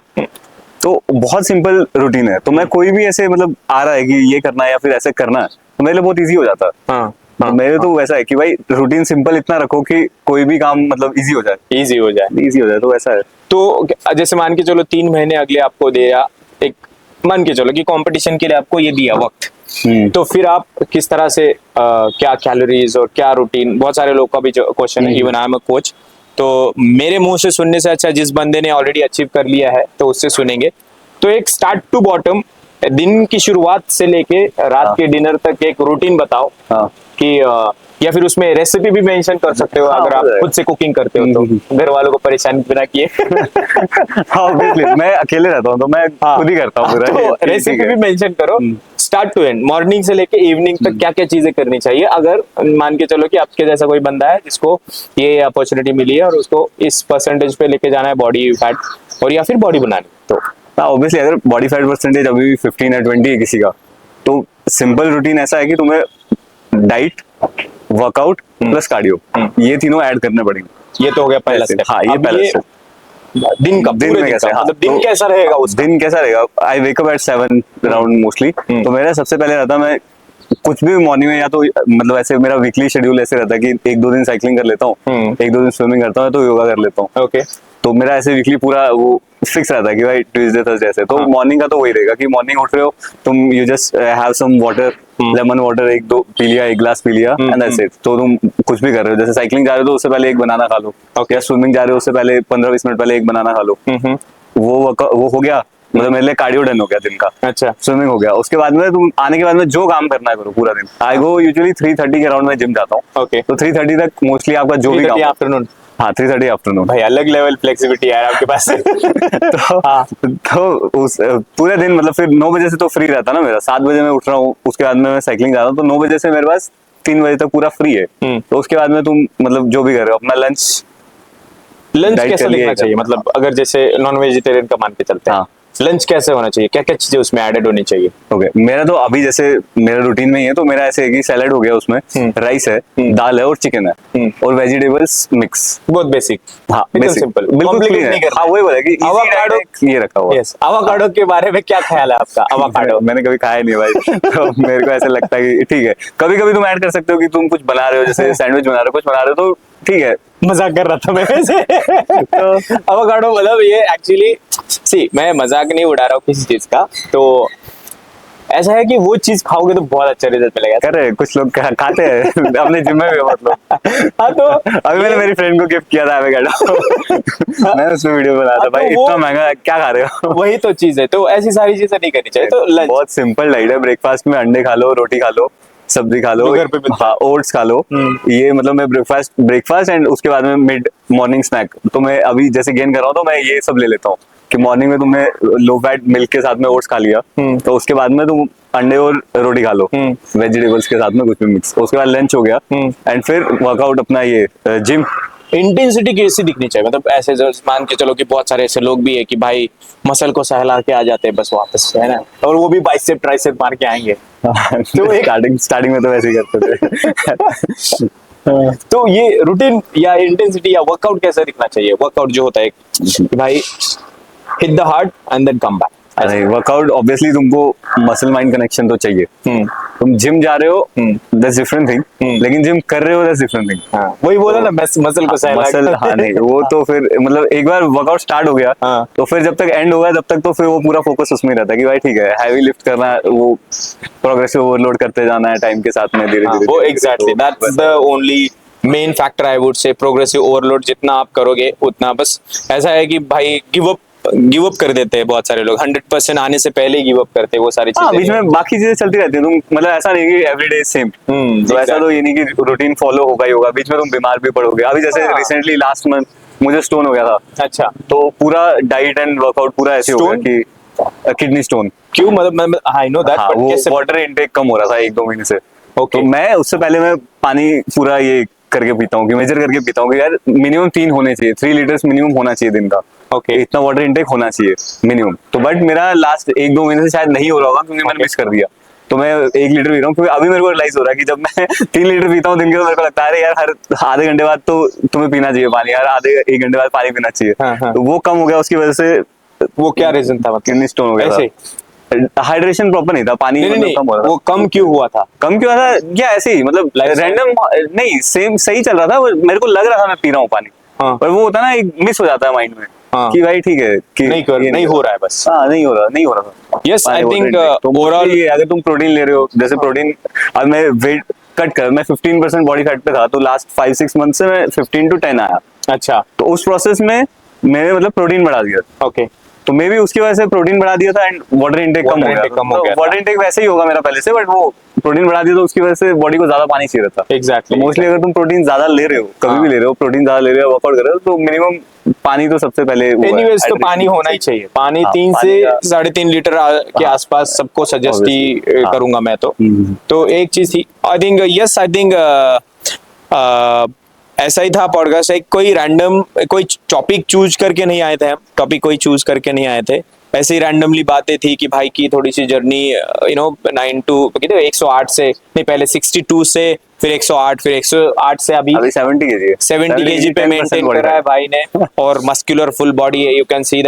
तो बहुत सिंपल रूटीन है। तो मैं कोई भी ऐसे मतलब आ रहा है कि ये करना है या फिर ऐसे करना है, तो मेरे लिए बहुत ईजी हो जाता है। हाँ, मेरे तो वैसा है कि भाई रूटीन सिंपल इतना रखो कि कोई भी काम मतलब इजी हो जाए, तो वैसा है। तो जैसे मान के चलो 3 महीने अगले आपको दिया, एक मान के चलो कि कंपटीशन के लिए आपको ये दिया वक्त, तो फिर आप किस तरह से क्या कैलोरीज और क्या रूटीन, बहुत सारे लोग का भी क्वेश्चन है, even I am a coach, तो मेरे मुंह से सुनने से अच्छा जिस बंदे ने ऑलरेडी अचीव कर लिया है तो उससे सुनेंगे। तो एक स्टार्ट टू बॉटम, दिन की शुरुआत से लेके रात के डिनर तक एक रूटीन बताओ, कि या फिर उसमें रेसिपी भी मेंशन कर सकते हो, अगर आप खुद से कुकिंग करते हो तो, घर वालों को परेशान बिना किए। मैं अकेले रहता हूँ तो मैं खुद ही करता हूँ, तो रेसिपी भी मेंशन करो, स्टार्ट टू एंड, मॉर्निंग से लेके इवनिंग तक क्या क्या चीजें करनी चाहिए। अगर मान के चलो कि आपके जैसा कोई बंदा है जिसको ये अपॉर्चुनिटी मिली है और उसको इस परसेंटेज पे लेके जाना है बॉडी फैट, और या फिर बॉडी बनानी, तो ऑब्वियसली अगर बॉडी फैट परसेंटेज अभी भी 15 या 20 है किसी का, तो सिंपल रूटीन ऐसा है कि तुम्हें डाइट, वर्कआउट प्लस कार्डियो, ये तीनों ऐड करने पड़ेंगे। ये तो हो गया पहला स्टेप। हाँ, ये पहला स्टेप। दिन में कैसा, मतलब दिन कैसा रहेगा उसका? दिन कैसा रहेगा, I wake up at 7 around mostly. तो मेरा सबसे पहले रहता, मैं कुछ भी मॉर्निंग में, या तो मतलब ऐसे मेरा वीकली शेड्यूल ऐसे रहता है कि 1-2 दिन साइकिलिंग कर लेता हूँ, 1-2 दिन स्विमिंग करता हूँ, तो योगा कर लेता हूँ। ओके, तो मेरा ऐसे वीकली पूरा वो फिक्स रहता है कि भाई ट्यूसडे थर्सडे ऐसे। तो मॉर्निंग का तो वही रहेगा कि मॉर्निंग उठ रहे हो तुम, you just have some water, lemon water 1-2 पी लिया, 1 गिलास पी लिया, एंड दैट्स इट। तो तुम कुछ भी कर रहे हो, जैसे साइकिलिंग जा रहे हो तो उससे पहले 1 बनाना खा लो, या स्विमिंग जा रहे हो उससे पहले 15-20 मिनट पहले 1 बनाना खा लो, वो हो गया। मतलब मेरे लिए कार्डियो डन हो गया दिन का, अच्छा स्विमिंग हो गया। उसके बाद में तुम आने के बाद में जो काम करना है करो पूरा दिन। आई गो यूजुअली 3:30 के अराउंड में जिम जाता हूँ। ओके, तो 3:30 तक मोस्टली आपका जो भी काम, आफ्टरनून। हाँ 3:30 आफ्टरनून। भाई अलग लेवल फ्लेक्सिबिलिटी है आपके पास। तो हाँ। तो उस पूरे दिन मतलब फिर 9 बजे से तो फ्री रहता ना मेरा, 7 बजे मैं उठ रहा हूँ, उसके बाद में मैं साइकिलिंग जा रहा हूँ, तो 9 बजे से मेरे पास 3 बजे तक पूरा फ्री है। तो उसके बाद में तुम मतलब जो भी कर रहे हो, अपना लंच डाइट कैसा कर लिया लिखना है। चाहिए, मतलब अगर जैसे नॉन वेजिटेरियन का मान के चलते हैं, हाँ। लंच कैसे होना चाहिए, क्या क्या चीजें उसमें एडेड होनी चाहिए? ओके मेरा तो अभी जैसे मेरा रूटीन में ही है, तो मेरा ऐसे है कि सैलेड हो गया, उसमें राइस है, दाल है और चिकन है और वेजिटेबल्स मिक्स। बहुत बेसिक। हाँ बिल्कुल basic, सिंपल, बिल्कुल कॉम्प्लिकेट clean नहीं है। करना। हाँ वही बोला कि easy Avocado- diet है, ये रखा हुआ। यस, अवाकाडो के बारे में क्या ख्याल है आपका? अवाकाडो मैंने कभी खाया नहीं भाई। तो मेरे को ऐसा लगता है कि ठीक है, कभी कभी तुम ऐड कर सकते हो कि तुम कुछ बना रहे हो, जैसे सैंडविच बना रहे हो, कुछ बना रहे हो, तो ठीक है। मजाक कर रहा था मैं वैसे। तो अवाकाडो मतलब ये एक्चुअली, सी मैं मजाक नहीं उड़ा रहा हूँ किसी चीज का, तो ऐसा है कि वो चीज खाओगे तो बहुत अच्छा रिजल्ट मिलेगा। कर रहे कुछ लोग खाते हैं अपने जिम में भी बहुत लोग। हाँ तो अभी मैंने मेरी फ्रेंड को गिफ्ट किया था एवोकाडो। मैंने उसमें वीडियो बनाया था, भाई तो वो- इतना महंगा क्या खा रहे हो। वही तो चीज है, तो ऐसी सारी चीजें नहीं करनी चाहिए। तो लंच बहुत सिंपल डाइट है, ब्रेकफास्ट में अंडे खा लो, रोटी खा लो, सब्जी खा लो, जो घर पे मिलता है। हाँ ओट्स खा लो। ये मतलब मैं ब्रेकफास्ट एंड उसके बाद में मिड मॉर्निंग स्नैक। तो मैं अभी जैसे गेन कर रहा हूँ, तो मैं ये सब ले लेता हूँ कि मॉर्निंग में तुमने लो फैट मिल्क के साथ में ओट्स खा लिया, तो उसके बाद में तुम अंडे और रोटी खा लो वेजिटेबल्स के साथ में कुछ भी मिक्स। उसके बाद लंच हो गया एंड फिर वर्कआउट अपना ये जिम। इंटेंसिटी कैसी दिखनी चाहिए, मतलब ऐसे जो मान के चलो कि बहुत सारे ऐसे लोग भी है कि भाई मसल को सहला के आ जाते हैं बस वापस से, है ना, और वो भी बाइसेप ट्राइसेप मार के आएंगे। तो स्टार्टिंग में तो वैसे ही करते थे। तो ये रूटीन या इंटेंसिटी या वर्कआउट कैसा दिखना चाहिए? वर्कआउट जो होता है कि भाई hit the heart and then come back. अरे वर्कआउट ऑब्वियसली तुमको मसल माइंड कनेक्शन तो चाहिए। तुम जिम जा रहे हो दैट्स डिफरेंट थिंग, लेकिन जिम कर रहे हो दैट्स डिफरेंट थिंग। हाँ, वही बोला ना, मसल को सहला मसल हाँ नहीं वो तो फिर मतलब एक बार वर्कआउट स्टार्ट हो गया, हाँ। तो फिर जब तक एंड होगा तब तक तो फिर वो पूरा फोकस उसमें ही रहता है कि भाई ठीक है हैवी लिफ्ट करना है, वो प्रोग्रेसिव ओवरलोड करते जाना है टाइम के साथ में धीरे धीरे। वो exactly that's the only main factor I would say. Progressive overload जितना आप करोगे उतना, बस ऐसा है कि भाई गिव अप कर देते हैं बहुत सारे लोग, 100% आने से पहले गिव अप करते हैं वो सारी हाँ चीजें। बीच में बाकी चीजें चलती रहती है, तुम मतलब ऐसा नहीं कि एवरीडे सेम। तो ऐसा तो ये नहीं कि रूटीन फॉलो होगा ही होगा, बीच में तुम बीमार भी पड़ोगे। अभी जैसे हाँ। रिसेंटली लास्ट मंथ मुझे स्टोन हो गया था, अच्छा, तो पूरा डाइट एंड वर्कआउट पूरा ऐसे हो गया Stone? कि किडनी स्टोन। क्यों? मतलब आई नो दैट, हाँ बट वो कैसे? वाटर इनटेक कम हो रहा था 1-2 महीने से। Okay. तो मैं उससे पहले मैं पानी पूरा ये करके पीता हूँ कि मेजर करके पीता हूँ कि यार मिनिमम 3 होने चाहिए, 3 लीटर्स मिनिमम होना चाहिए दिन का। Okay. इतना वाटर इनटेक होना चाहिए मिनिमम। तो बट मेरा लास्ट 1-2 महीने से शायद नहीं हो रहा होगा क्योंकि मैंने मिस कर दिया। तो मैं 1 लीटर पी रहा हूँ क्योंकि अभी मेरे को रियलाइज हो रहा है कि जब मैं 3 लीटर पीता हूँ दिन के, तो मेरे को लगता है अरे यार हर आधे घंटे बाद तो तुम्हें पीना चाहिए पानी, यार आधे 1 घंटे बाद पानी पीना चाहिए। हाँ, हाँ। तो वो कम हो गया, उसकी वजह से वो क्या रीजन था? मतलब किडनी स्टोन हो गया ऐसे? था। हाइड्रेशन प्रॉपर नहीं था, पानी नहीं मतलब कम हो रहा था। वो कम क्यों हुआ था? कम क्यों था क्या ऐसे ही मतलब Lifestyle? रैंडम नहीं, सेम सही चल रहा था, मेरे को लग रहा था मैं पी रहा हूँ पानी। हाँ। पर वो होता है ना एक मिस हो जाता है माइंड में हाँ। कि भाई ठीक है कि ये नहीं हो रहा है बस। हाँ नहीं हो रहा था। Yes, I पानी think, water intake। तो overall- mostly अगर तुम प्रोटीन ले रहे हो, जैसे प्रोटीन अब मैं वेट कट कर, मैं 15% बॉडी फैट पे था, तो लास्ट 5-6 मंथ से मैं 15 to 10 आया। अच्छा, तो उस प्रोसेस में मैंने मतलब प्रोटीन बढ़ा दिया, ओके। तो मे भी उसकी वजह से प्रोटीन बढ़ा दिया था एंड वाटर इनटेक कम हो गया। intake कम हो गया था। वाटर इनटेक वैसे ही होगा मेरा पहले से, बट वो प्रोटीन बढ़ा दिया तो उसकी वजह से बॉडी को ज्यादा पानी चाहिए रहता। Exactly, मोस्टली अगर तुम प्रोटीन ज्यादा ले रहे हो, कभी भी ले रहे हो, प्रोटीन ज्यादा ले रहे हो, वर्कआउट कर रहे हो, तो मिनिमम पानी तो सबसे पहले वो है, एनीवेज तो hydration पानी होना ही चाहिए। पानी हाँ, 3 पानी से का- 3.5 लीटर के आसपास सबको सजेस्ट ही Obviously, हाँ। करूंगा मैं तो। हम्म। तो एक चीज थी, I think yes, I think ऐसा ही था पॉडकास्ट। एक कोई रैंडम कोई टॉपिक चूज करके नहीं आए थे हम, टॉपिक कोई चूज करके नहीं आए थे, ऐसे ही रैंडमली बातें थी कि भाई की थोड़ी सी जर्नी 9 to 108 से नहीं, पहले 62 से फिर 108, फिर 108 से अभी 70 केजी है, 70 केजी पे 10% मेंटेन body करा है fat। भाई ने, और मस्कुलर फुल बॉडी है, you can see the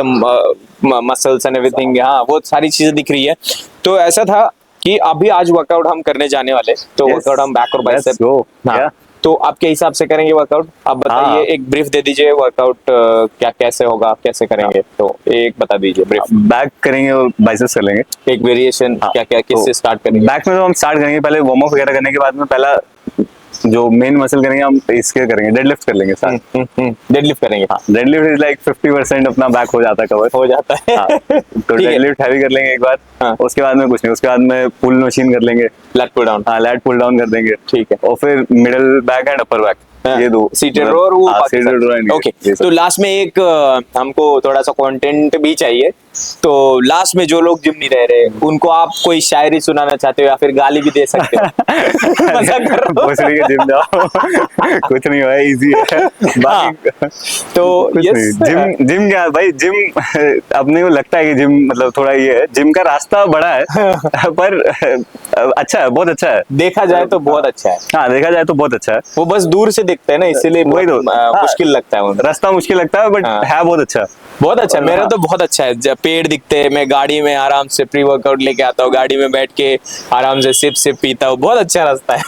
muscles and everything. हाँ, वो सारी चीजें दिख रही है। तो ऐसा था कि अभी आज वर्कआउट हम करने जाने वाले, तो Yes, वर्कआउट हम बैक और let's बाइसेप। go, हाँ, yeah। तो आपके हिसाब से करेंगे वर्कआउट? आप बताइए, हाँ। एक ब्रीफ दे दीजिए वर्कआउट क्या कैसे होगा, कैसे करेंगे, तो एक बता दीजिए ब्रीफ। बैक करेंगे और बाइसेप्स कर लेंगे। एक वेरिएशन क्या क्या किससे स्टार्ट करेंगे? बैक में तो हम स्टार्ट करेंगे पहले वार्म अप वगैरह करने के बाद में, पहला जो मेन मसल करेंगे हम इसके करेंगे, डेडलिफ्ट कर लेंगे साथ। डेडलिफ्ट करेंगे। हाँ, डेडलिफ्ट इज लाइक 50% अपना बैक हो जाता है कवर। हो जाता है। हाँ, तो ठीक है। डेडलिफ्ट हैवी कर लेंगे एक बार। हाँ। उसके बाद में कुछ नहीं, उसके बाद में पुल मशीन कर लेंगे। Lat pull down. हाँ, लैट पुल डाउन कर देंगे। ठीक है। और फिर middle back and upper back, ये दो सीटेड रो और वो सीटेड रो। ओके। तो लास्ट में एक हमको थोड़ा सा कंटेंट भी चाहिए, तो लास्ट में जो लोग जिम नहीं रह रहे उनको आप कोई शायरी सुनाना चाहते हो या फिर गाली भी दे सकते हो। मजाक कर रहा हूँ। भोसड़ी के जिम जाओ। कुछ नहीं हुआ, इजी है बाकी। तो कुछ यस, नहीं, जिम क्या भाई, जिम अपने को लगता है कि जिम मतलब थोड़ा ये है, जिम का रास्ता बड़ा है पर अच्छा है, बहुत अच्छा है। देखा जाए तो बहुत अच्छा है। हाँ, देखा जाए तो बहुत अच्छा है। वो बस दूर से दिखते हैं ना, इसीलिए वही तो, हाँ। मुश्किल लगता है उनको। रास्ता मुश्किल लगता है बट हाँ। है बहुत अच्छा। बहुत अच्छा, मेरा तो बहुत अच्छा है। जब पेड़ दिखते हैं, मैं गाड़ी में आराम से प्री वर्कआउट लेके आता हूँ, गाड़ी में बैठ के आराम से सिप सिप पीता हूँ, बहुत अच्छा रास्ता है।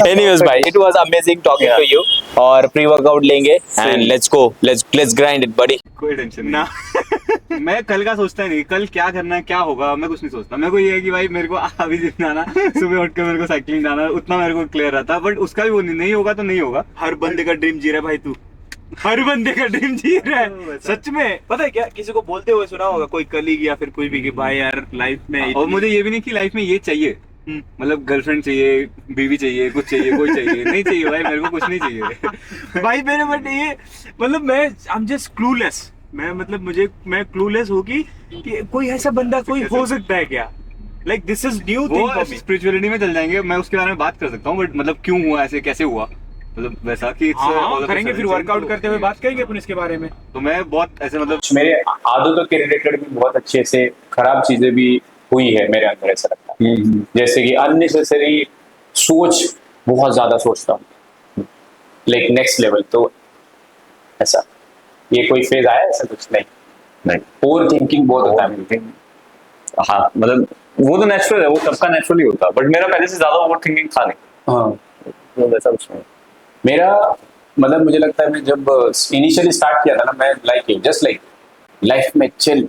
एनीवेज भाई, it was amazing talking to you. और प्री वर्कआउट लेंगे and let's go, let's grind it buddy. कोई टेंशन नहीं। मैं कल का सोचता ही नहीं, कल क्या करना है, क्या होगा, मैं कुछ नहीं सोचता। मेरे को ये है कि भाई मेरे को अभी जिम जाना, सुबह उठ के मेरे को साइकिलिंग जाना, उतना मेरे को क्लियर रहता। बट उसका भी वो नहीं होगा तो नहीं होगा। हर बंदे का ड्रीम जी रहा है भाई तू, हर बंदे का ड्रीम जी रहा है सच में। पता है क्या, किसी को बोलते हुए सुना होगा कोई कलीग या फिर कोई भी कि भाई यार लाइफ में और मुझे ये भी नहीं कि लाइफ में ये चाहिए, मतलब गर्लफ्रेंड चाहिए, बीवी चाहिए, कुछ चाहिए, कोई चाहिए नहीं चाहिए भाई, मेरे को कुछ नहीं चाहिए। भाई मेरे बट ये मतलब मैं आई एम जस्ट क्लूलेस। मैं क्लूलेस हूँ कि कोई ऐसा बंदा कोई हो सकता है क्या, like this is new thing for वो मी। स्पिरिचुअलिटी में चल जाएंगे, मैं उसके बारे में बात कर सकता हूँ, बट मतलब क्यों हुआ ऐसे, कैसे हुआ, मतलब वैसा कि it's all of a करेंगे sudden फिर change, वर्कआउट तो करते हुए बात करेंगे अपन इसके बारे में। तो मैं बहुत ऐसे मतलब मेरे आदतों के रिलेटेड भी बहुत अच्छे से खराब चीजें भी हुई है मेरे अंदर, ऐसा लगता है। जैसे कि अननेसेसरी सोच, बहुत ज्यादा सोचता हूँ, लाइक नेक्स्ट लेवल। तो ऐसा ये कोई फेज आया ऐसा कुछ नहीं। ओवर थिंकिंग बहुत होता है। हाँ, मतलब वो तो नेचुरल है, वो सबका नेचुरली होता है, बट मेरा पहले से ज्यादा ओवर थिंकिंग था नहीं। हाँ, तो वैसा कुछ नहीं। मेरा मतलब मुझे लगता है मैं जब इनिशियली स्टार्ट किया था ना, मैं जस्ट लाइक लाइफ में चिल,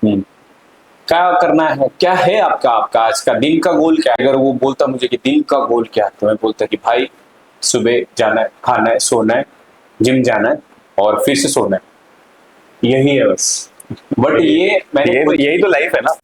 क्या करना है, क्या है आपका आज का दिन का गोल क्या है। अगर वो बोलता मुझे कि दिन का गोल क्या है, तो मैं बोलता कि भाई सुबह जाना है, खाना है, सोना है, जिम जाना है और फिर से सोना है, यही है बस। बट ये मैंने यही तो लाइफ है ना।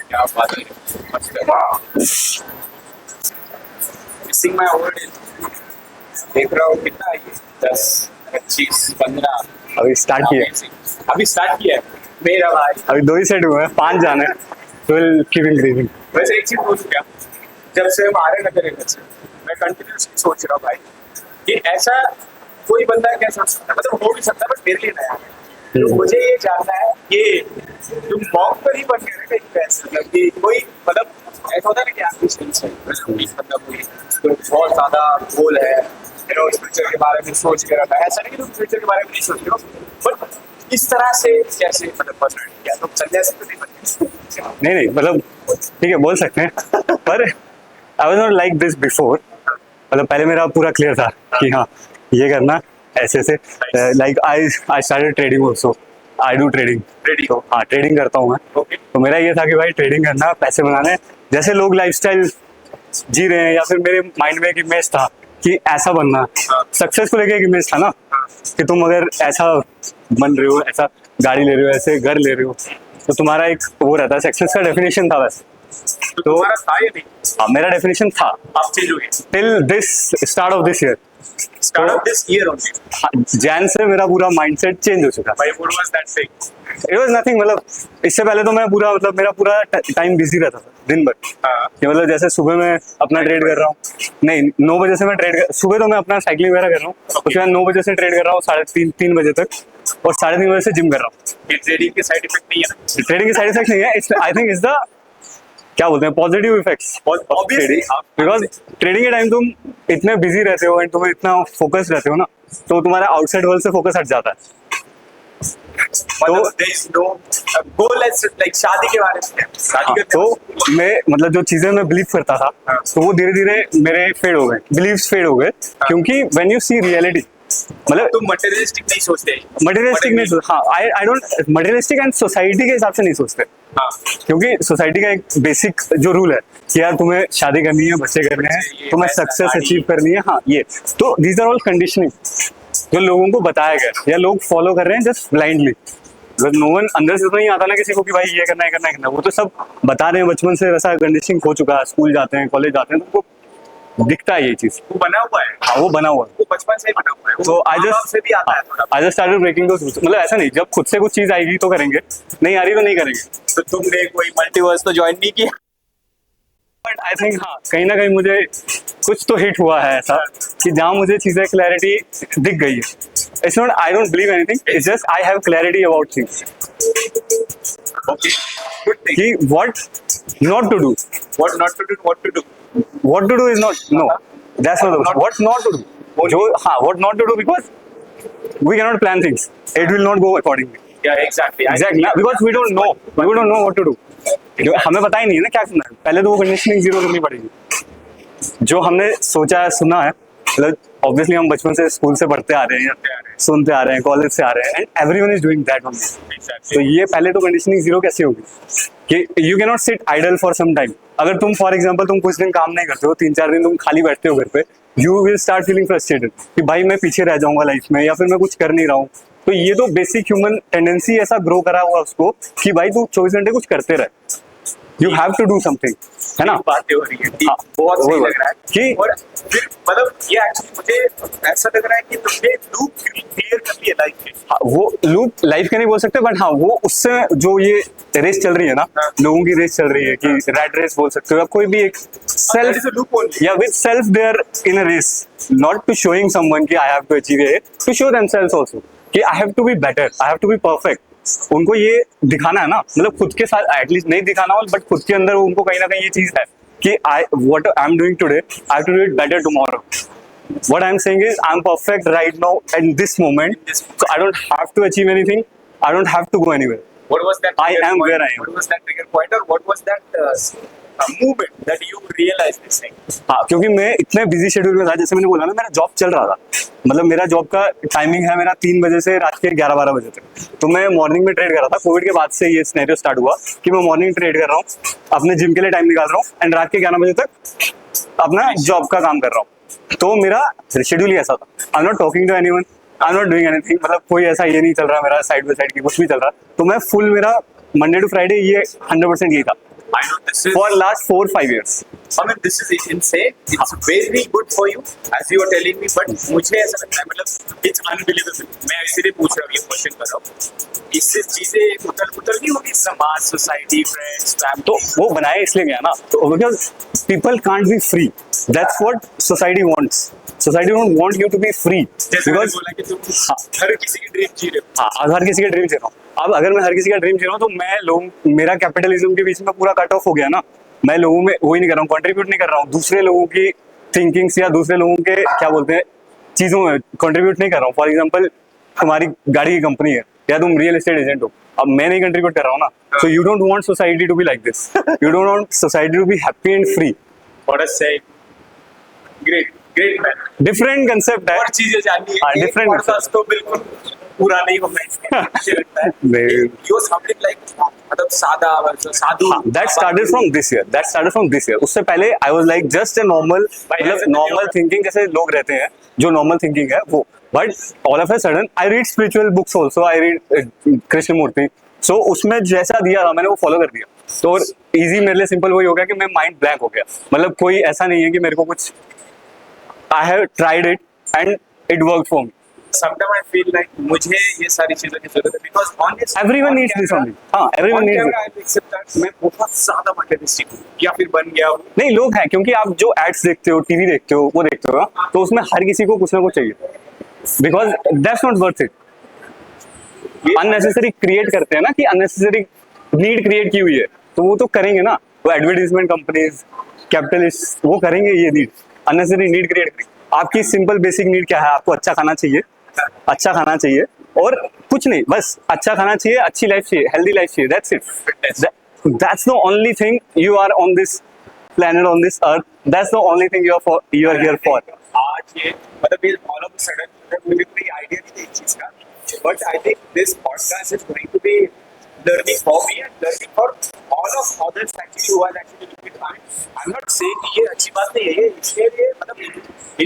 क्या बात है, मिसिंग माय वर्ड। देख रहा हूँ कितना है, 10, 25, 15। अभी स्टार्ट किया, अभी स्टार्ट किया है मेरा भाई। अभी 2 ही सेट हुए हैं, 5 जाने हैं, तो विल कीप इंक्रीजिंग। वैसे एक चीज बोल क्या, जब से हम आ रहे ना तेरे घर से, मैं कंटिन्यूसली सोच रहा हूँ भाई कि ऐसा कोई बंदा क्या सोच सकता है, मतलब हो भी सकता है बट मेरे लिए नया है। तो मुझे ये जानना है कि तुम मॉक पर ही बन गए ना कहीं पे, ऐसा मतलब कि कोई मतलब ऐसा होता है ना कि आपकी स्किल्स है, मतलब कोई बहुत ज्यादा गोल है, फ्यूचर के बारे में सोच के रखा है। ऐसा नहीं कि तुम फ्यूचर के बारे में नहीं सोच रहे हो, बट इस तरह से कैसे मतलब पर्सनैलिटी क्या तुम संजय से तो नहीं बनते? नहीं मतलब ठीक है, बोल सकते हैं, पर I was not like this before. मतलब पहले मेरा पूरा क्लियर था कि हाँ ये करना ऐसे से। Like I started trading also, I do trading. तो हाँ, ट्रेडिंग करता हूँ मैं। तो मेरा ये था कि भाई ट्रेडिंग करना, पैसे बनाने, जैसे लोग लाइफस्टाइल जी रहे हैं, या फिर मेरे माइंड में एक इमेज था कि ऐसा बनना। सक्सेस को लेके एक इमेज था ना कि तुम अगर ऐसा बन रहे हो, ऐसा गाड़ी ले रहे हो, ऐसे घर ले रहे हो, तो तुम्हारा एक वो रहता है, सक्सेस का डेफिनेशन था वैसे। तो तुम्हारा था या नहीं? हाँ, मेरा डेफिनेशन था आप चेंज हो गए till this start of this year. Start of this year only. Jain से मेरा पूरा माइंडसेट चेंज हो चुका है। Why? What was that thing? It was nothing, मतलब इससे पहले तो मैं पूरा मतलब मेरा पूरा टाइम बिजी रहता था दिन भर। हाँ। कि मतलब जैसे सुबह मैं अपना ट्रेड कर रहा हूँ, नहीं 9 बजे से मैं सुबह तो मैं अपना साइकिलिंग वगैरह कर रहा हूँ, उसके बाद 9 बजे से ट्रेड कर रहा हूँ 3:30 बजे तक, और 3:30 बजे से जिम कर रहा हूँ। ये ट्रेडिंग के साइड इफेक्ट नहीं है ना? ट्रेडिंग के साइड इफेक्ट नहीं है, आई थिंक इज द क्या बोलते हैं positive effects, Obviously, because trading के टाइम तुम इतने बिजी रहते हो एंड तुम इतना फोकस रहते हो ना, तो तुम्हारा आउटसाइड वर्ल्ड से फोकस हट जाता है। मतलब there is no goal as like शादी के बारे में। शादी करते तो मैं मतलब जो चीजें मैं बिलीव करता था, हाँ। तो वो धीरे धीरे मेरे फेड हो गए, बिलीव्स फेड हो गए, क्योंकि व्हेन यू सी रियलिटी, मतलब तुम मटेरियलिस्टिक नहीं सोचते। मटेरियलिस्टिक नहीं सोच, हाँ I don't materialistic and society के हिसाब से नहीं सोचते, हाँ। क्योंकि सोसाइटी का एक बेसिक जो रूल है कि यार तुम्हें शादी करनी है, बच्चे करने हैं, ये तुम्हें पैसा, सक्सेस गाड़ी। अचीव करनी है, हाँ ये तो दीज आर ऑल कंडीशनिंग जो लोगों को बताया गया या लोग फॉलो कर रहे हैं जस्ट ब्लाइंडली। नो वन अंदर से तो नहीं आता ना किसी को कि भाई ये करना है करना है करना है, वो तो सब बता रहे हैं बचपन से, वैसा कंडीशनिंग हो चुका है, स्कूल जाते हैं कॉलेज जाते हैं तो उनको दिखता है ये चीज। वो बना हुआ है, हाँ वो बना हुआ है। वो बचपन से ही बना हुआ है। तो I just- माँ-बाप से भी आता है थोड़ा। I just started breaking those rules, मतलब ऐसा नहीं, जब खुद से कुछ चीज आएगी तो करेंगे, नहीं आ रही तो नहीं करेंगे। तो तुमने कोई मल्टीवर्स तो ज्वाइन नहीं किया? बट आई थिंक हाँ कहीं ना कहीं मुझे कुछ तो हिट हुआ है ऐसा कि जहाँ मुझे चीजें क्लैरिटी दिख गई है। It's not I don't believe anything, it's just I have clarity about things okay, good thing. कि what not to do, what not to do, what to do. What to do is not, no that's not what not to do, जो हाँ what not to do, because we can not plan things, it will not go accordingly. Yeah, exactly. Exactly, because we don't know what to do, जो हमें पता ही नहीं है ना क्या करना है, पहले तो वो कंडीशनिंग जीरो करनी पड़ेगी। जो हमने सोचा है सुना है, मतलब ऑब्वियसली हम बचपन से स्कूल से पढ़ते आ रहे हैं, सुनते आ रहे हैं, कॉलेज से आ रहे हैं, and everyone is doing that only. तो ये पहले तो कंडीशनिंग जीरो कैसे होगी कि you can not sit idle for some time. अगर तुम फॉर एग्जांपल तुम कुछ दिन काम नहीं करते हो, 3-4 दिन तुम खाली बैठते हो घर पे, you will start feeling frustrated कि भाई मैं पीछे रह जाऊंगा लाइफ में, या फिर मैं कुछ कर नहीं रहा हूँ। तो ये तो बेसिक ह्यूमन टेंडेंसी ऐसा ग्रो करा हुआ उसको कि भाई तू 24 घंटे कुछ करते रहे, you have to do something, है ना। बातें हो रही है, हाँ, बहुत सही वही लग रहा है कि- और फिर मतलब ये एक्चुअली मुझे ऐसा लग रहा है कि तुमने लूप क्लियर कर लिया लाइफ में। हाँ, वो लूप लाइफ का नहीं बोल सकते, बट हाँ वो उससे जो ये रेस चल रही है ना, हाँ। लोगों की रेस चल रही है कि रैट रेस बोल सकते हो, या कोई भी एक That is a self loop only. या with self they are in a race, not to showing someone कि I have to achieve it, to show themselves also कि I have to be better, I have to be perfect. उनको ये दिखाना है ना, मतलब खुद के साथ एटलीस्ट नहीं दिखाना हो, बट खुद के अंदर उनको कहीं ना कहीं ये चीज है कि I what I am doing today, I have to do it better tomorrow. What I'm saying is I'm perfect right now at this moment, so I don't have to achieve anything. I don't have to go anywhere. What was that? I trigger am point? where I am. What was that trigger point or what was that movement that you realized this thing? हाँ, क्योंकि मैं इतने busy schedule में था, जैसे मैंने बोला ना मेरा जॉब चल रहा था, मतलब मेरा जॉब का टाइमिंग है मेरा 3 बजे से रात के 11-12 बजे तक। तो मैं मॉर्निंग में ट्रेड कर रहा था, कोविड के बाद से ये सिनेरियो स्टार्ट हुआ कि मैं मॉर्निंग ट्रेड कर रहा हूँ, अपने जिम के लिए टाइम निकाल रहा हूँ, एंड रात के 11 बजे तक अपना जॉब का काम कर रहा हूँ। तो मेरा शेड्यूल ही ऐसा था, I am not talking to anyone, I am not doing anything, मतलब कोई ऐसा ये नहीं चल रहा मेरा साइड बाय साइड की कुछ भी चल रहा। तो मैं फुल मेरा मंडे टू फ्राइडे ये 100% यही था I know this is. For last 4-5 years। I mean, this is insane. It's very good for you, as you were telling me. But मुझे ऐसा लगता है, मतलब it's unbelievable. मैं इसीलिए पूछ रहा हूँ, ये क्वेश्चन कर रहा हूँ। इससे चीजें उथल-पुथल नहीं होगी, समाज, सोसाइटी, फ्रेंड्स, तो वो बनाए इसलिए गया ना, तो because people can't be free, that's what society wants. Society don't want you to be free, जैसे मैंने बिकॉज बोला कि तुम हर किसी की ड्रीम जी रहे हो। हाँ हर किसी का ड्रीम जी रहा हूँ। अब अगर मैं हर किसी का ड्रीम जी रहा हूँ, तो मैं लोग मेरा कैपिटलिज्म के बीच में पूरा कट ऑफ हो गया ना। मैं लोगों में वही नहीं कर रहा हूँ, कंट्रीब्यूट नहीं कर रहा हूँ, दूसरे लोगों की थिंकिंग्स या दूसरे लोगों के क्या बोलते हैं चीजों में कंट्रीब्यूट नहीं कर रहा हूँ। फॉर एग्जाम्पल तुम्हारी गाड़ी की कंपनी है या तुम रियल एस्टेट एजेंट हो, अब मैं नहीं कंट्रीब्यूट कर रहा हूँ ना, so you don't want society to be like this, you don't want society to be happy and free. What a say. Great, great man. Different concept है। और चीजें जाननी हाँ, है। एक different podcast तो बिल्कुल पूरा नहीं होगा इसमें, मुझे लगता है। नहीं। You're sounding like मतलब साधु। That started from this year. That started from this year. उससे पहले I was like just a normal, मतलब ऐसे तो नहीं normal होगा। thinking जैसे लोग रहते हैं, जो normal thinking है वो। But all of a sudden I read spiritual books also. I read Krishnamurthy. So उसमें जैसा दिया था मैंने वो फॉलो कर दिया। तो इजी मेरे लिए सिंपल वही हो गया कि मैं माइंड ब्लैंक हो गया। मतलब कोई ऐसा नहीं है कि मेरे को कुछ I have tried it and it work for me. Sometimes I feel like मुझे ये सारी चीजों की जरूरत है because honestly Everyone needs this only. हाँ, everyone needs it. I accept that मैं बहुत ज्यादा materialistic हूँ या फिर बन गया हूँ. नहीं, लोग हैं, क्योंकि आप जो एड्स देखते हो, टीवी देखते हो, वो देखते हो ना, तो उसमें हर किसी को कुछ ना कुछ चाहिए, because that's not worth it. Unnecessary create करते हैं ना, कि अननेसेसरी नीड क्रिएट की हुई है, तो वो तो करेंगे ना, वो एडवर्टीजमेंट कंपनीज, कैपिटलिस्ट, वो करेंगे ये नीड, अननेसेसरी नीड क्रिएट करेंगे. आपकी सिंपल बेसिक नीड क्या है? आपको अच्छा खाना चाहिए, अच्छा खाना चाहिए, और कुछ नहीं, बस अच्छा खाना चाहिए, अच्छी लाइफ चाहिए, हेल्दी लाइफ चाहिए, that's it. That's the only thing you are on this planet, on this earth. That's the only thing you are here for. आज ये मतलब ये all of a sudden मुझे कोई आइडिया नहीं था इस चीज का, but I think this podcast is going to be learning for me and learning for all of others actually who are actually looking at it. I'm not saying कि ये अच्छी बात नहीं है, ये इसके लिए मतलब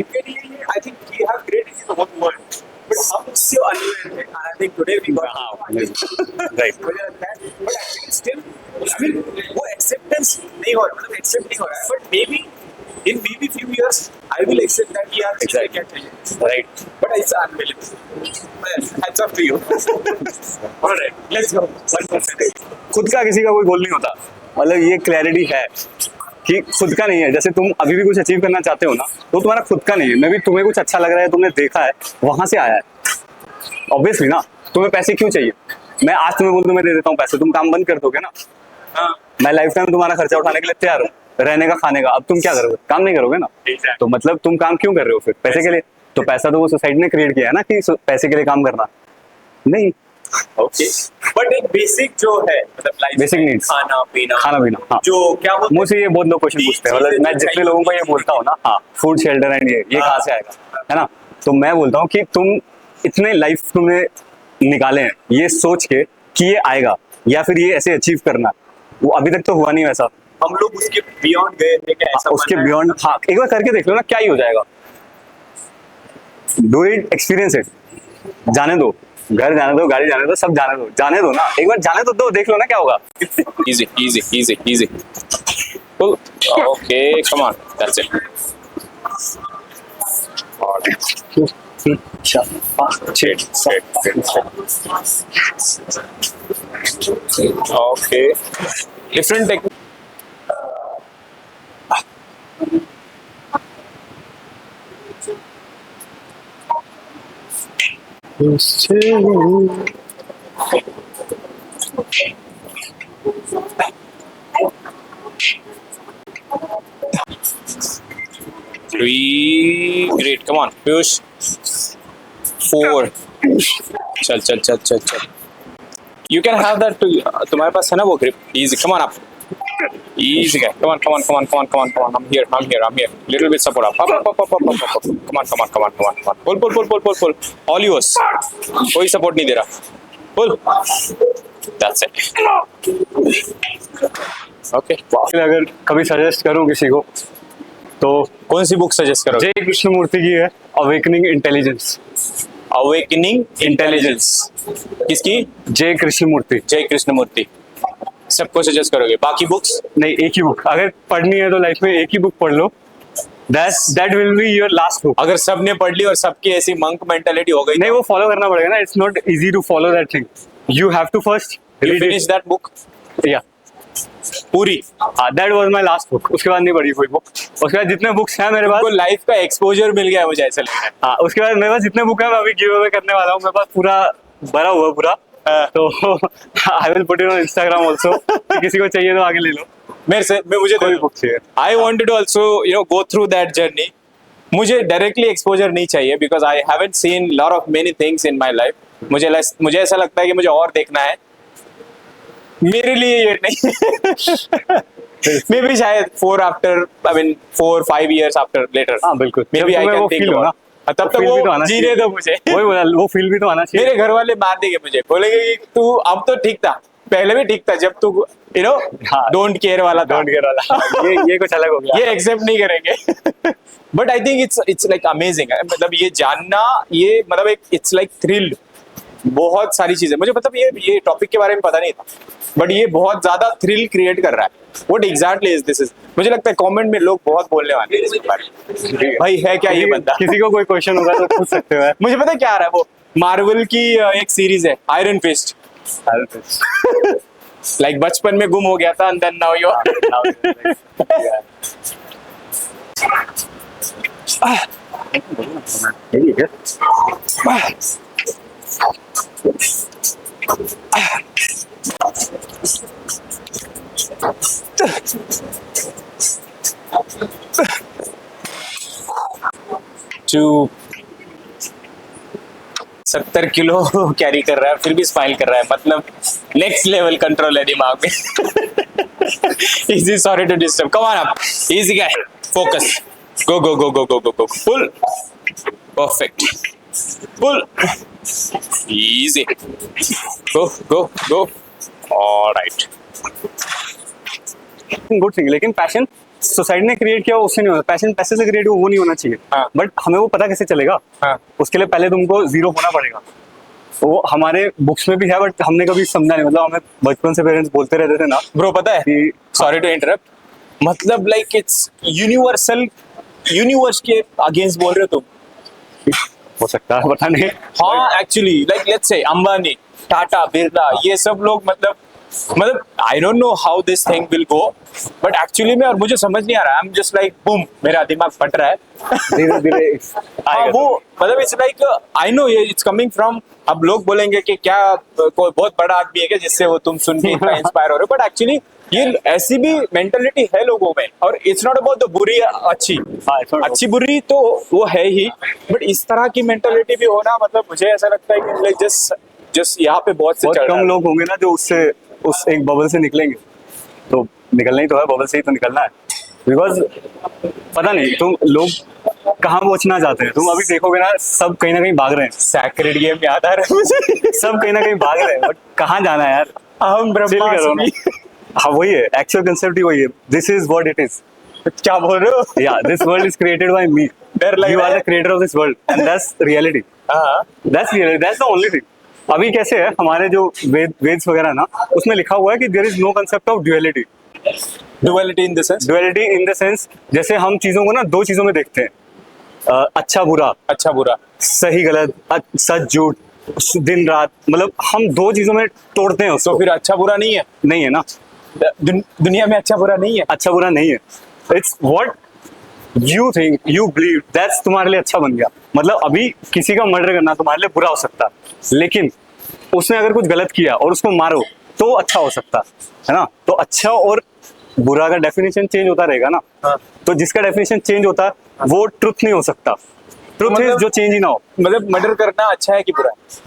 इनके लिए ये I think we have great in the whole world. But हम उससे unaware थे, and I think today we got Right. मुझे लगता है, but actually still I mean वो acceptance नहीं हो रहा, मतलब accept नहीं हो रहा है, but maybe in maybe few years I will accept that यार चीजें क्या चाहिए. Right. But it's unbelievable. Well, hats off to you. All right, let's go. 1%. खुद का किसी का कोई गोल नहीं होता, मतलब ये क्लैरिटी है कि खुद का नहीं है. जैसे तुम अभी भी कुछ अचीव करना चाहते हो ना, तो तुम्हारा खुद का नहीं है. मे भी तुम्हें कुछ अच्छा लग रहा है, तुमने देखा है, वहां से आया है, ऑब्वियसली ना. तुम्हें पैसे क्यों चाहिए? मैं आज तुम्हें बोल दूं मैं दे देता हूँ पैसे, तुम काम बंद कर दोगे ना. हाँ, मैं लाइफ टाइम तुम्हारा खर्चा उठाने के लिए तैयार हूँ, रहने का, खाने का. अब तुम क्या करोगे? काम नहीं करोगे ना. Exactly. तो मतलब तुम काम क्यों कर रहे हो फिर? पैसे के लिए. तो पैसा तो वो सोसाइटी ने क्रिएट किया है ना, कि पैसे के लिए काम करना नहीं. okay. But एक basic जो है मतलब life Basic में needs. खाना पीना हाँ. जो क्या बोलते हैं मुझसे ये बहुत लोग क्वेश्चन पूछते हैं, मतलब मैं जितने लोगों को ये बोलता हूँ ना, हाँ, फूड शेल्टर एंड ये कहाँ से आएगा, है ना. तो मैं बोलता हूँ कि तुम इतने लाइफ में निकाले हैं ये सोच के कि ये आएगा, या फिर ये ऐसे अचीव करना, वो अभी तक तो हुआ नहीं वैसा. हम लोग उसके बियॉन्ड गए थे क्या ऐसा उसके बनना है? बियॉन्ड, हाँ, एक बार करके देख लो ना, क्या ही हो जाएगा. Do it, experience it. जाने दो, घर जाने दो, गाड़ी जाने दो, सब जाने दो ना, एक बार जाने तो दो, देख लो ना क्या होगा. Easy. Cool. Okay, come on. That's it. Okay. Different technique. Three. Great. Come on, Piyush. 4. चल. You can have that. तुम्हारे पास है ना वो grip. Easy. Come on up. Easy guy. Come on. I'm here. Little bit support up. Up. Come on. Pull. All yours. कोई support नहीं दे रहा. Pull. That's it. Okay. अगर कभी सजेस्ट करूं किसी को, तो कौन सी बुक सजेस्ट करोगे? जय कृष्णमूर्ति की है अवेकनिंग इंटेलिजेंस. Awakening intelligence. किसकी? जय कृष्णमूर्ति. जय कृष्णमूर्ति. सबको सजेस्ट करोगे? बाकी बुक्स नहीं, एक ही बुक अगर पढ़नी है तो लाइफ में एक ही बुक पढ़ लो. That will be your last book. अगर सबने पढ़ ली और सबकी ऐसी मंक मेंटालिटी हो गई, नहीं, वो फॉलो करना पड़ेगा ना. It's not easy to follow that thing. You have to first you read finish that book या पूरी. That was my last book. उसके बाद नहीं पढ़ी कोई बुक. उसके बाद जितने बुक्स हैं मेरे पास, को लाइफ का एक्सपोजर मिल गया है मुझे ऐसा लग रहा है. हाँ, उसके बाद मेरे पास जितने बुक है मैं अभी गिव अवे करने वाला हूँ. मेरे पास पूरा भरा हुआ पूरा. तो I will put it on Instagram also. किसी को चाहिए तो आगे ले लो. मुझे कोई बुक चाहिए. I wanted to also go through that journey. मुझे डायरेक्टली एक्सपोजर नहीं चाहिए because I haven't seen lot of many things in my life. मुझे ऐसा लगता है कि मुझे और देखना है. मेरे लिए ये नहीं. मे बी शायद 4-5 years after later. हाँ, बिल्कुल. Maybe I can think होगा. तब तक वो जीने दो मुझे. वही बोला, वो फील भी तो आना चाहिए. मेरे घर वाले मार देंगे मुझे, बोलेंगे कि तू अब तो ठीक था, पहले भी ठीक था जब तू डोंट केयर वाला था. डोंट केयर वाला. ये कुछ अलग हो गया. ये एक्सेप्ट नहीं करेंगे. But I think it's like amazing. मतलब ये जानना, ये मतलब एक इट्स लाइक थ्रिल बहुत सारी चीजें मुझे मतलब ये टॉपिक के बारे में पता नहीं था, बट ये बहुत ज्यादा थ्रिल क्रिएट कर रहा है। What exactly is this is, मुझे लगता है कमेंट में लोग बहुत बोलने वाले हैं इसके बारे में। भाई है क्या ये बंदा? किसी को कोई क्वेश्चन होगा तो पूछ सकते हो यार। मुझे पता है क्या आ रहा है, वो मार्वल की एक सीरीज है आयरन फिस्ट, लाइक बचपन में गुम हो गया था and then now you too 70 kilo carry कर रहा है फिर भी स्माइल कर रहा है, मतलब नेक्स्ट लेवल कंट्रोल है दिमाग में। Easy, sorry to disturb, come on up, easy guy, focus, go go go go go go go, pull, perfect, pull, easy, go go go, alright. Good thing, लेकिन passion society ने create किया उससे नहीं होता। Passion पैसे से create वो नहीं होना चाहिए। हाँ। बट हमें वो पता कैसे चलेगा? हाँ। उसके लिए पहले तुमको जीरो होना पड़ेगा। वो हमारे बुक्स में भी है बट हमने कभी समझा नहीं। मतलब हमें बचपन से पेरेंट्स बोलते रहते थे ना ब्रो पता है, कि सॉरी टू इंटरप्ट, मतलब लाइक इट्स यूनिवर्सल, यूनिवर्स के अगेंस्ट बोल रहे हो तुम। हो सकता है, पता नहीं। हाँ actually like let's say Ambani, Tata, Birla, ये सब लोग मतलब I don't know how this thing will go, but actually में और मुझे समझ नहीं आ रहा, I am just like boom, मेरा दिमाग फट रहा है। धीरे धीरे हाँ वो मतलब इट्स लाइक आई नो ये इट्स कमिंग फ्रॉम, अब लोग बोलेंगे कि क्या कोई बहुत बड़ा आदमी है क्या जिससे वो तुम सुन के इतना इंस्पायर हो रहे हो, बट एक्चुअली ये ऐसी भी मेंटालिटी है लोगों में, और इट्स नॉट अबाउट द बुरी अच्छी, अच्छी बुरी तो वो है ही, बट इस तरह की मेंटालिटी भी होना, मतलब मुझे ऐसा लगता है कि लाइक जस्ट यहाँ पे बहुत से बहुत चल रहा कम है। लोग होंगे ना जो उससे उस एक बबल से निकलेंगे। तो निकलना ही तो है, बबल से ही तो निकलना है। बिकॉज पता नहीं तुम लोग कहाँ पहुंचना चाहते हैं। तुम अभी देखोगे ना, सब कहीं ना कहीं भाग रहे हैं। सैक्रेड गेम याद आ रहा है मुझे। सब कहीं ना कहीं भाग रहे हैं, बट कहाँ जाना है यार? हम Chill करो ना। ब्रह्मास्त्र, हाँ वही है, एक्चुअल कंसेप्ट ही वही है। This is what it is. क्या बोल रहे हो? या this world is created by me. डर लग यू रहा आर है। The creator of this world and that's reality. हाँ that's reality, that's the only thing. अभी कैसे है हमारे जो वेद्स वगैरह ना, उसमें लिखा हुआ है कि there is no concept of duality. Duality in the sense, duality in the sense, जैसे हम चीजों को ना दो चीजों में देखते हैं, अच्छा बुरा, अच्छा बुरा, सही गलत, सच झूठ, दिन रात, मतलब हम दो चीजों में तोड़ते हैं तो उसको। फिर अच्छा बुरा नहीं है? नहीं है ना, दुनिया में अच्छा बुरा नहीं है। अच्छा बुरा नहीं है। It's what you think, you believe, that's तुम्हारे लिए अच्छा बन गया। मतलब अभी किसी का मर्डर करना तुम्हारे लिए बुरा हो सकता है, लेकिन उसने अगर कुछ गलत किया और उसको मारो तो अच्छा हो सकता है ना। तो अच्छा और बुरा का डेफिनेशन चेंज होता रहेगा ना। हाँ। तो जिसका डेफिनेशन चेंज होता है वो ट्रुथ नहीं हो सकता। ट्रुथ मतलब- इज जो चेंज ही ना हो। मतलब मर्डर करना अच्छा है कि बुरा है?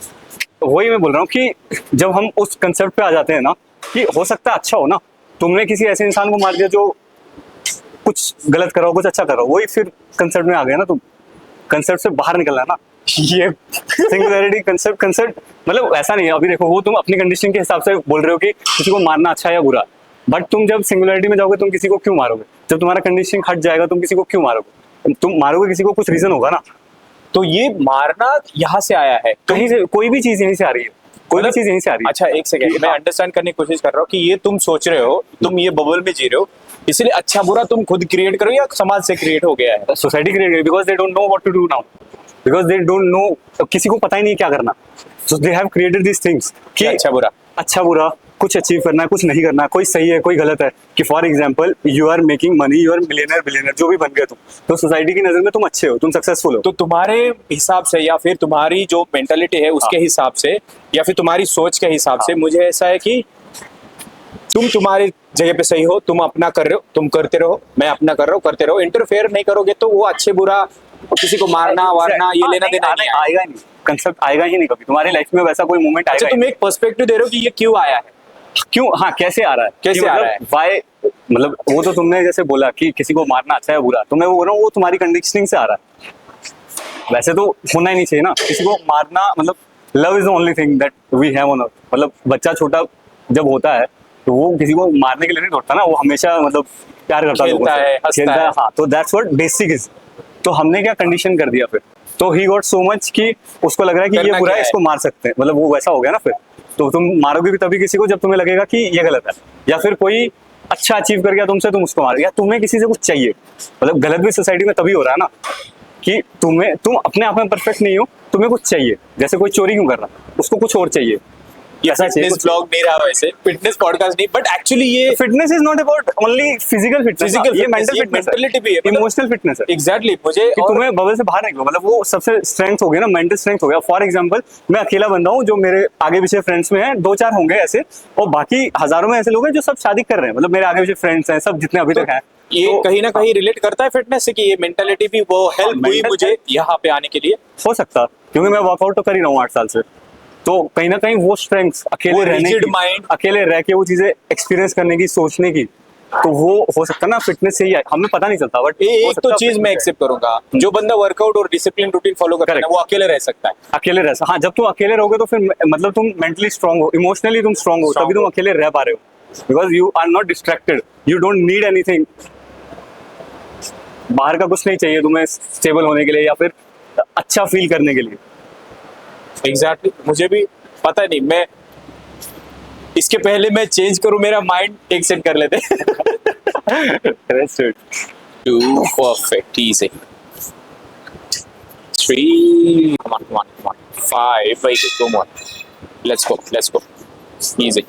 वही मैं बोल रहा हूँ कि जब हम उस कंसेप्ट पे आ जाते हैं ना कि हो सकता है अच्छा हो ना, तुमने किसी ऐसे इंसान को मार दिया जो कुछ गलत करो कुछ अच्छा करो, वही फिर कंसेप्ट में आ गया ना। तुम कंसेप्ट से बाहर निकलना है ना। ये सिंगुलैरिटी कंसेप्ट मतलब ऐसा नहीं है। अभी देखो, वो तुम अपनी कंडीशन के हिसाब से बोल रहे हो कि किसी को मारना अच्छा है या बुरा, बट तुम जब सिंगुलैरिटी में जाओगे तुम किसी को क्यों मारोगे? जब तुम्हारा कंडीशन हट जाएगा तुम किसी को क्यों मारोगे? तुम मारोगे किसी को, कुछ रीजन होगा ना। तो ये मारना यहाँ से आया है कहीं से कोई भी चीज यहीं से आ रही है, कोई भी मतलब- चीज यहीं से आ रही है। अच्छा एक सेकंड, मैं अंडरस्टैंड करने की कोशिश कर रहा हूँ कि ये तुम सोच रहे हो, तुम ये बबल में जी रहे हो, इसलिए अच्छा बुरा तुम खुद क्रिएट करो या समाज से क्रिएट हो गया है? Society create, because they don't know what to do now, because they don't know, किसी को पता ही नहीं क्या करना। So they have created this things कि अच्छा बुरा, कुछ अचीव करना है, कुछ नहीं करना है, कोई सही है कोई गलत है। कि for example you are making money, you are millionaire billionaire, जो भी बन गए तुम, तो सोसाइटी की नजर में तुम अच्छे हो, तुम सक्सेसफुल हो। तो तुम्हारे हिसाब से या फिर तुम्हारी जो मेंटालिटी है उसके हिसाब से या फिर तुम्हारी सोच के हिसाब से मुझे ऐसा है कि तुम तुम्हारी जगह पे सही हो, तुम अपना कर रहे हो, तुम करते रहो, मैं अपना कर रहा हूँ, करते रहो। इंटरफेयर नहीं करोगे तो वो अच्छे बुरा, किसी को मारना वारना, ये लेना देना नहीं आएगा ही नहीं, कंसेप्ट आएगा ही नहीं कभी तुम्हारी लाइफ में। वैसा कोई मोमेंट अच्छा, आएगा ही तुम एक पर्सपेक्टिव दे रहे हो कि ये क्यों आया है, क्यों, हाँ कैसे आ रहा है, कैसे कि आ मतलब रहा है? why, मतलब वो तो तुमने जैसे बोला कि किसी को मारना अच्छा है बुरा, तो मैं वो बोल रहा हूँ वो तुम्हारी कंडीशनिंग से आ रहा है। वैसे तो होना ही नहीं चाहिए ना किसी को मारना। मतलब love is the only thing that we have on earth. मतलब बच्चा छोटा जब होता है तो वो किसी को मारने के लिए नहीं दौड़ता ना, वो हमेशा मतलब प्यार करता है, खेलता लोगों से, है, हंसता खेलता है। है। हाँ, तो दैट्स व्हाट बेसिक इज। तो हमने क्या कंडीशन कर दिया फिर तो ही गॉट सो मच कि उसको लग रहा है कि ये करना बुरा क्या है, है? इसको मार सकते हैं, मतलब वो वैसा हो गया ना फिर। तो तुम मारोगे भी तभी किसी को जब तुम्हें लगेगा कि ये गलत है, या फिर कोई अच्छा अचीव कर गया तुमसे, तुम उसको मार, या तुम्हें किसी से कुछ चाहिए। मतलब गलत भी सोसाइटी में तभी हो रहा है ना, कि तुम अपने आप में परफेक्ट नहीं हो, तुम्हें कुछ चाहिए। जैसे कोई चोरी क्यों कर रहा, उसको कुछ और चाहिए। ये ऐसा चाहिए फिटनेस कुछ। ब्लॉग नहीं रहा वैसे, फिटनेस पॉडकास्ट नहीं, बट एक्चुअली ये fitness is not about only physical fitness, physical ये मेंटल फिटनेस मेंटलिटी भी है, है, इमोशनल फिटनेस है। एग्जैक्टली मुझे कि और तुम्हें बबल से बाहर निकलो, मतलब वो सबसे स्ट्रेंथ हो गया ना, मेंटल स्ट्रेंथ हो गया। फॉर एग्जांपल मैं अकेला बंदा हूँ, जो मेरे आगे पीछे फ्रेंड्स में है, 2-4 होंगे ऐसे, और बाकी हजारों में ऐसे लोग हैं जो सब शादी कर रहे हैं, मतलब मेरे आगे पीछे फ्रेंड्स हैं सब जितने अभी तक हैं। ये तो कहीं ना कहीं रिलेट करता है फिटनेस से, कि ये मेंटालिटी भी वो हेल्प हुई mental मुझे यहाँ पे आने के लिए। हो सकता, क्योंकि मैं वर्कआउट तो कर ही रहा हूँ 8 साल से, तो कहीं ना कहीं वो स्ट्रेंथ अकेले वो रहने rigid की, mind, अकेले रह के वो चीजें एक्सपीरियंस करने की, सोचने की, तो वो हो सकता है ना फिटनेस से ही है, हमें पता नहीं चलता। बट एक तो चीज मैं एक्सेप्ट करूंगा, जो बंदा वर्कआउट और डिसिप्लिन रूटीन फॉलो करता है ना, Correct. वो अकेले रह सकता है। अकेले रह हाँ, जब तुम अकेले रहोगे तो फिर मतलब तुम मेंटली स्ट्रांग हो, इमोशनली तुम स्ट्रांग हो, Strong तभी तुम हो। अकेले रह पा रहे हो, because you are not distracted, you don't need anything. बाहर का कुछ नहीं चाहिए तुम्हें स्टेबल होने के लिए या फिर अच्छा फील करने के लिए। एग्जैक्टली मुझे भी पता नहीं, मैं इसके पहले मैं चेंज करूं मेरा माइंड, एक सेट कर लेते। That's it. 2 perfect, easy. 3, come on, come on, come on. 5, very good, 2 more. Let's go, easy.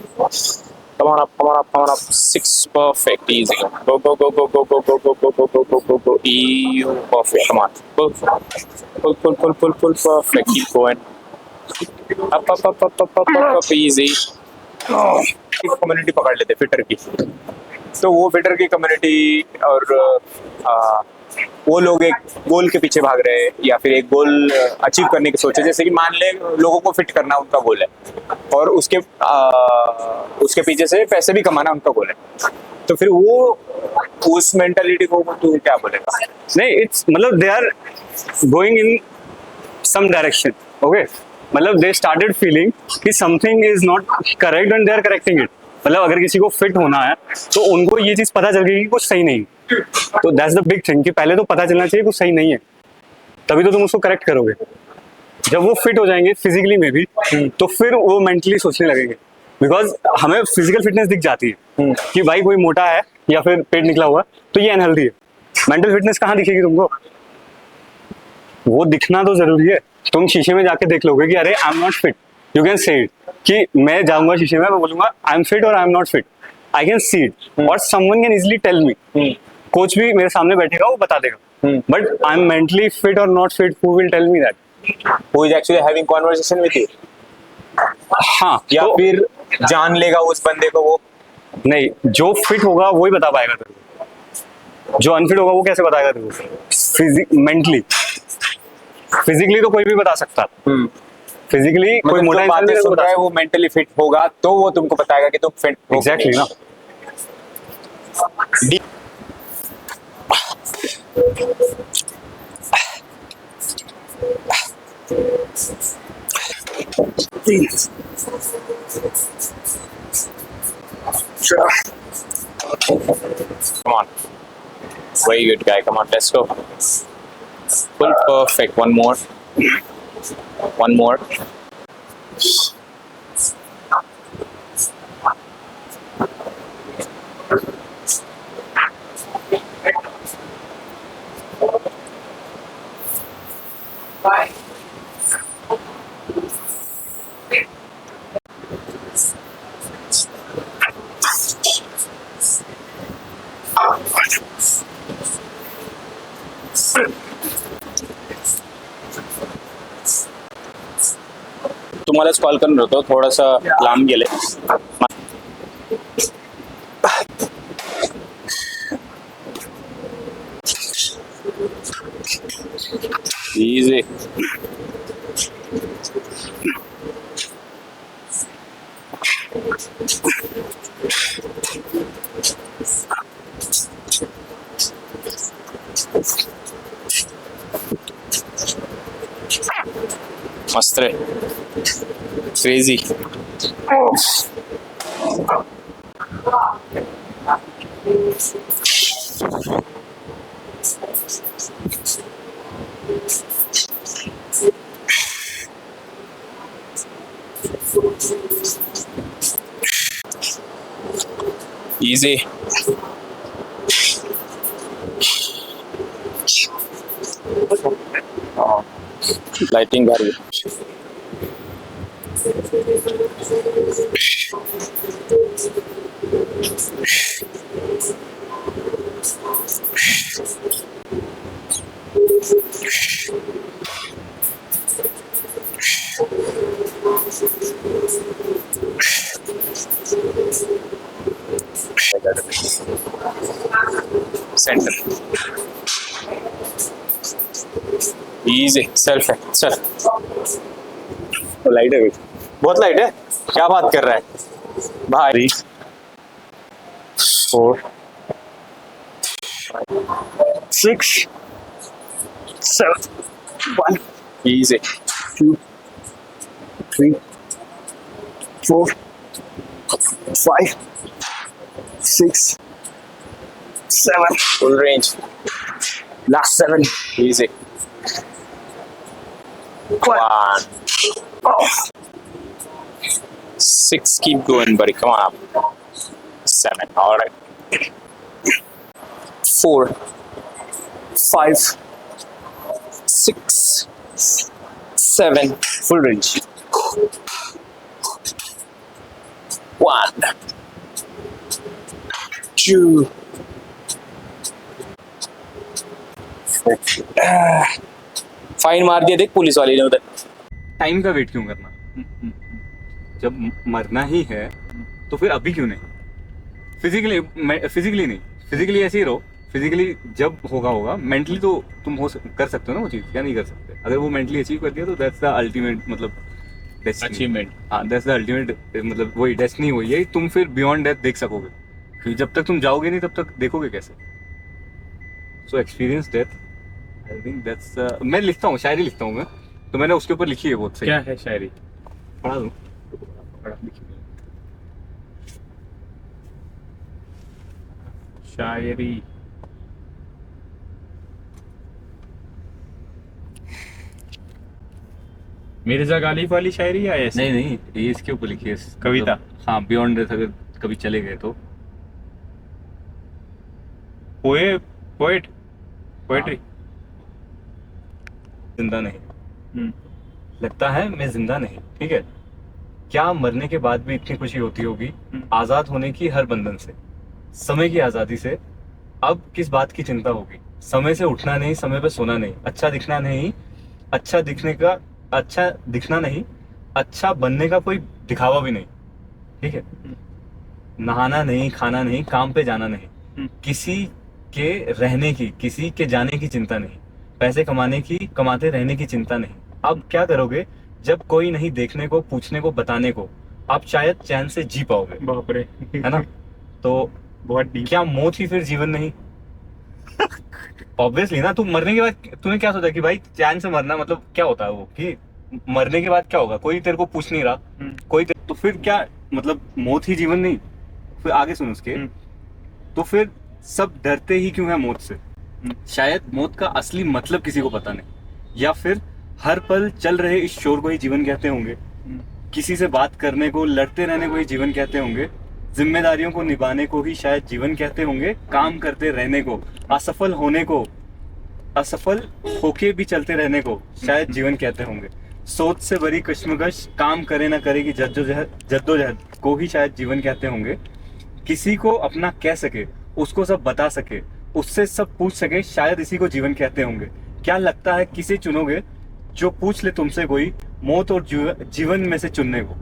Come on up, come on up, come on up. 6, perfect, easy. Go, go, go, go, go, go, go, go, go, go, go, go, go, go. You perfect, come on. Pull, perfect, keep going. Up, easy. Community पकड़ लेते fitter की, तो वो fitter की community और वो लोग एक गोल के पीछे भाग रहे हैं, या फिर एक गोल अचीव करने की सोचे। जैसे कि मान ले लोगों को फिट करना उनका गोल है, और उसके पीछे से पैसे भी कमाना उनका गोल है, तो फिर वो उस मेंटालिटी को तू क्या बोलेगा? नहीं, इट्स मतलब they are going in some direction, okay, मतलब दे स्टार्टेड फीलिंग कि something is not correct and they are correcting it. मतलब अगर किसी को फिट होना है तो उनको ये चीज पता चल गई कि कुछ सही नहीं, तो दैट्स द बिग थिंग, कि पहले तो पता चलना चाहिए कुछ सही नहीं है, तभी तो तुम उसको करेक्ट करोगे। जब वो फिट हो जाएंगे फिजिकली में भी, तो फिर वो मेंटली सोचने लगेंगे, बिकॉज हमें फिजिकल फिटनेस दिख जाती है कि भाई कोई मोटा है या फिर पेट निकला हुआ, तो ये अनहेल्दी है। मेंटल फिटनेस कहाँ दिखेगी तुमको? वो दिखना तो जरूरी है। तुम शीशे में जाके देख लोगे कि अरे आई am not fit, you can say it, कि मैं जाऊंगा शीशे में, मैं बोलूंगा आई एम फिट और I am not fit, I can see it, और someone can easily tell me. Coach भी मेरे सामने बैठेगा, वो बता देगा, but I am mentally fit और not fit, who will tell me that? Who is actually having conversation with you? हाँ, या तो फिर जान लेगा उस बंदे को वो? नहीं, जो फिट होगा वो ही बता पाएगा तेरे को, जो अनफिट होगा वो कैसे बताएगा तेरे को? मेंटली, फिजिकली तो कोई भी बता सकता, फिजिकली कोई मतलब मोटा जो इंसान बातें भी सुन बता रहा है वो मेंटली फिट होगा, तो वो तुमको बताएगा कि तुम फिट हो। एग्जैक्टली ना। Come on. Very good guy. Come on, let's go. Full perfect. One more. One more. तुम्हालाच कॉल करून होतो, थोडासा लांब गेले. Easy. मस्त रे. Crazy. Easy. लाइटिंग भारी है. सेंटर. इजी. सेल्फ है. चल. लाइट है बहुत लाइट है. क्या बात कर रहा है भाई. 4 6 7 1 easy. 2 3 4 5 6 7 full range. last 7 Easy. 1. 6. Keep going, buddy. Come on up. 7. All right. 4. 5. 6. 7. full range. 1. 2. Fine मार दिया देख पुलिस वाले ने उधर. टाइम का वेट क्यों करना? जब मरना ही है तो फिर अभी क्यों नहीं? फिजिकली नहीं, फिजिकली ऐसे ही रहो. फिजिकली जब होगा मेंटली तो तुम कर सकते हो ना वो चीज, क्या नहीं कर सकते? अगर वो मेंटली अचीव कर दिया तो दैट्स द अल्टीमेट मतलब अचीवमेंट. हाँ, दैट्स द अल्टीमेट मतलब वही डेस्टिनी वही है. तुम फिर बियॉन्ड डेथ देख सकोगे, क्योंकि जब तक तुम जाओगे नहीं तब तक देखोगे कैसे? So experience death, I think that's. मैं लिखता हूँ, शायरी लिखता हूँ मैं, तो मैंने उसके ऊपर लिखी है बहुत सही. क्या है शायरी? पढ़ा दूँ? शायरी. मिर्जा गालिब वाली शायरी या ऐसे? नहीं, ये इसके ऊपर लिखी है. कविता? मतलब, हाँ, बियॉन्ड डेथ अगर कभी चले गए तो. पोएट्री. जिंदा नहीं, लगता है मैं जिंदा नहीं. ठीक है, क्या मरने के बाद भी इतनी खुशी होती होगी आजाद होने की हर बंधन से, समय की आजादी से. अब किस बात की चिंता होगी? समय से उठना नहीं, समय पे सोना नहीं, अच्छा दिखना नहीं, अच्छा दिखना नहीं, अच्छा बनने का कोई दिखावा भी नहीं. ठीक है, नहाना नहीं, खाना नहीं, काम पे जाना नहीं, किसी के रहने की, किसी के जाने की चिंता नहीं, पैसे कमाते रहने की चिंता नहीं. अब क्या करोगे जब कोई नहीं देखने को, पूछने को, बताने को? आप शायद चैन से जी पाओगे. बाप रे. है ना? तो बहुत डीप. क्या मौत ही फिर जीवन नहीं? ऑब्वियसली ना. तुम मरने के बाद तूने क्या सोचा कि भाई चैन से मरना मतलब क्या होता है? वो कि मरने के बाद क्या होगा? कोई तेरे को पूछ नहीं रहा, तो फिर क्या मतलब मौत ही जीवन नहीं? फिर आगे सुन उसके. तो फिर सब डरते ही क्यों है मौत से? शायद मौत का असली मतलब किसी को पता नहीं, या फिर हर पल चल रहे इस शोर को ही जीवन कहते होंगे. किसी से बात करने को, लड़ते रहने को ही जीवन कहते होंगे. जिम्मेदारियों को निभाने को ही शायद जीवन कहते होंगे. काम करते रहने को, असफल होने को, असफल होके भी चलते रहने को शायद जीवन कहते होंगे. सोच से भरी कश्मकश, काम करे ना करे की जद्दोजहद को ही शायद जीवन कहते होंगे. किसी को अपना कह सके, उसको सब बता सके, उससे सब पूछ सके, शायद इसी को जीवन कहते होंगे. क्या लगता है किसे चुनोगे जो पूछ ले तुमसे कोई, मौत और जीवन में से चुनने को?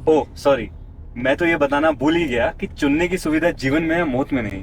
ओह सॉरी, मैं तो ये बताना भूल ही गया कि चुनने की सुविधा जीवन में है, मौत में नहीं.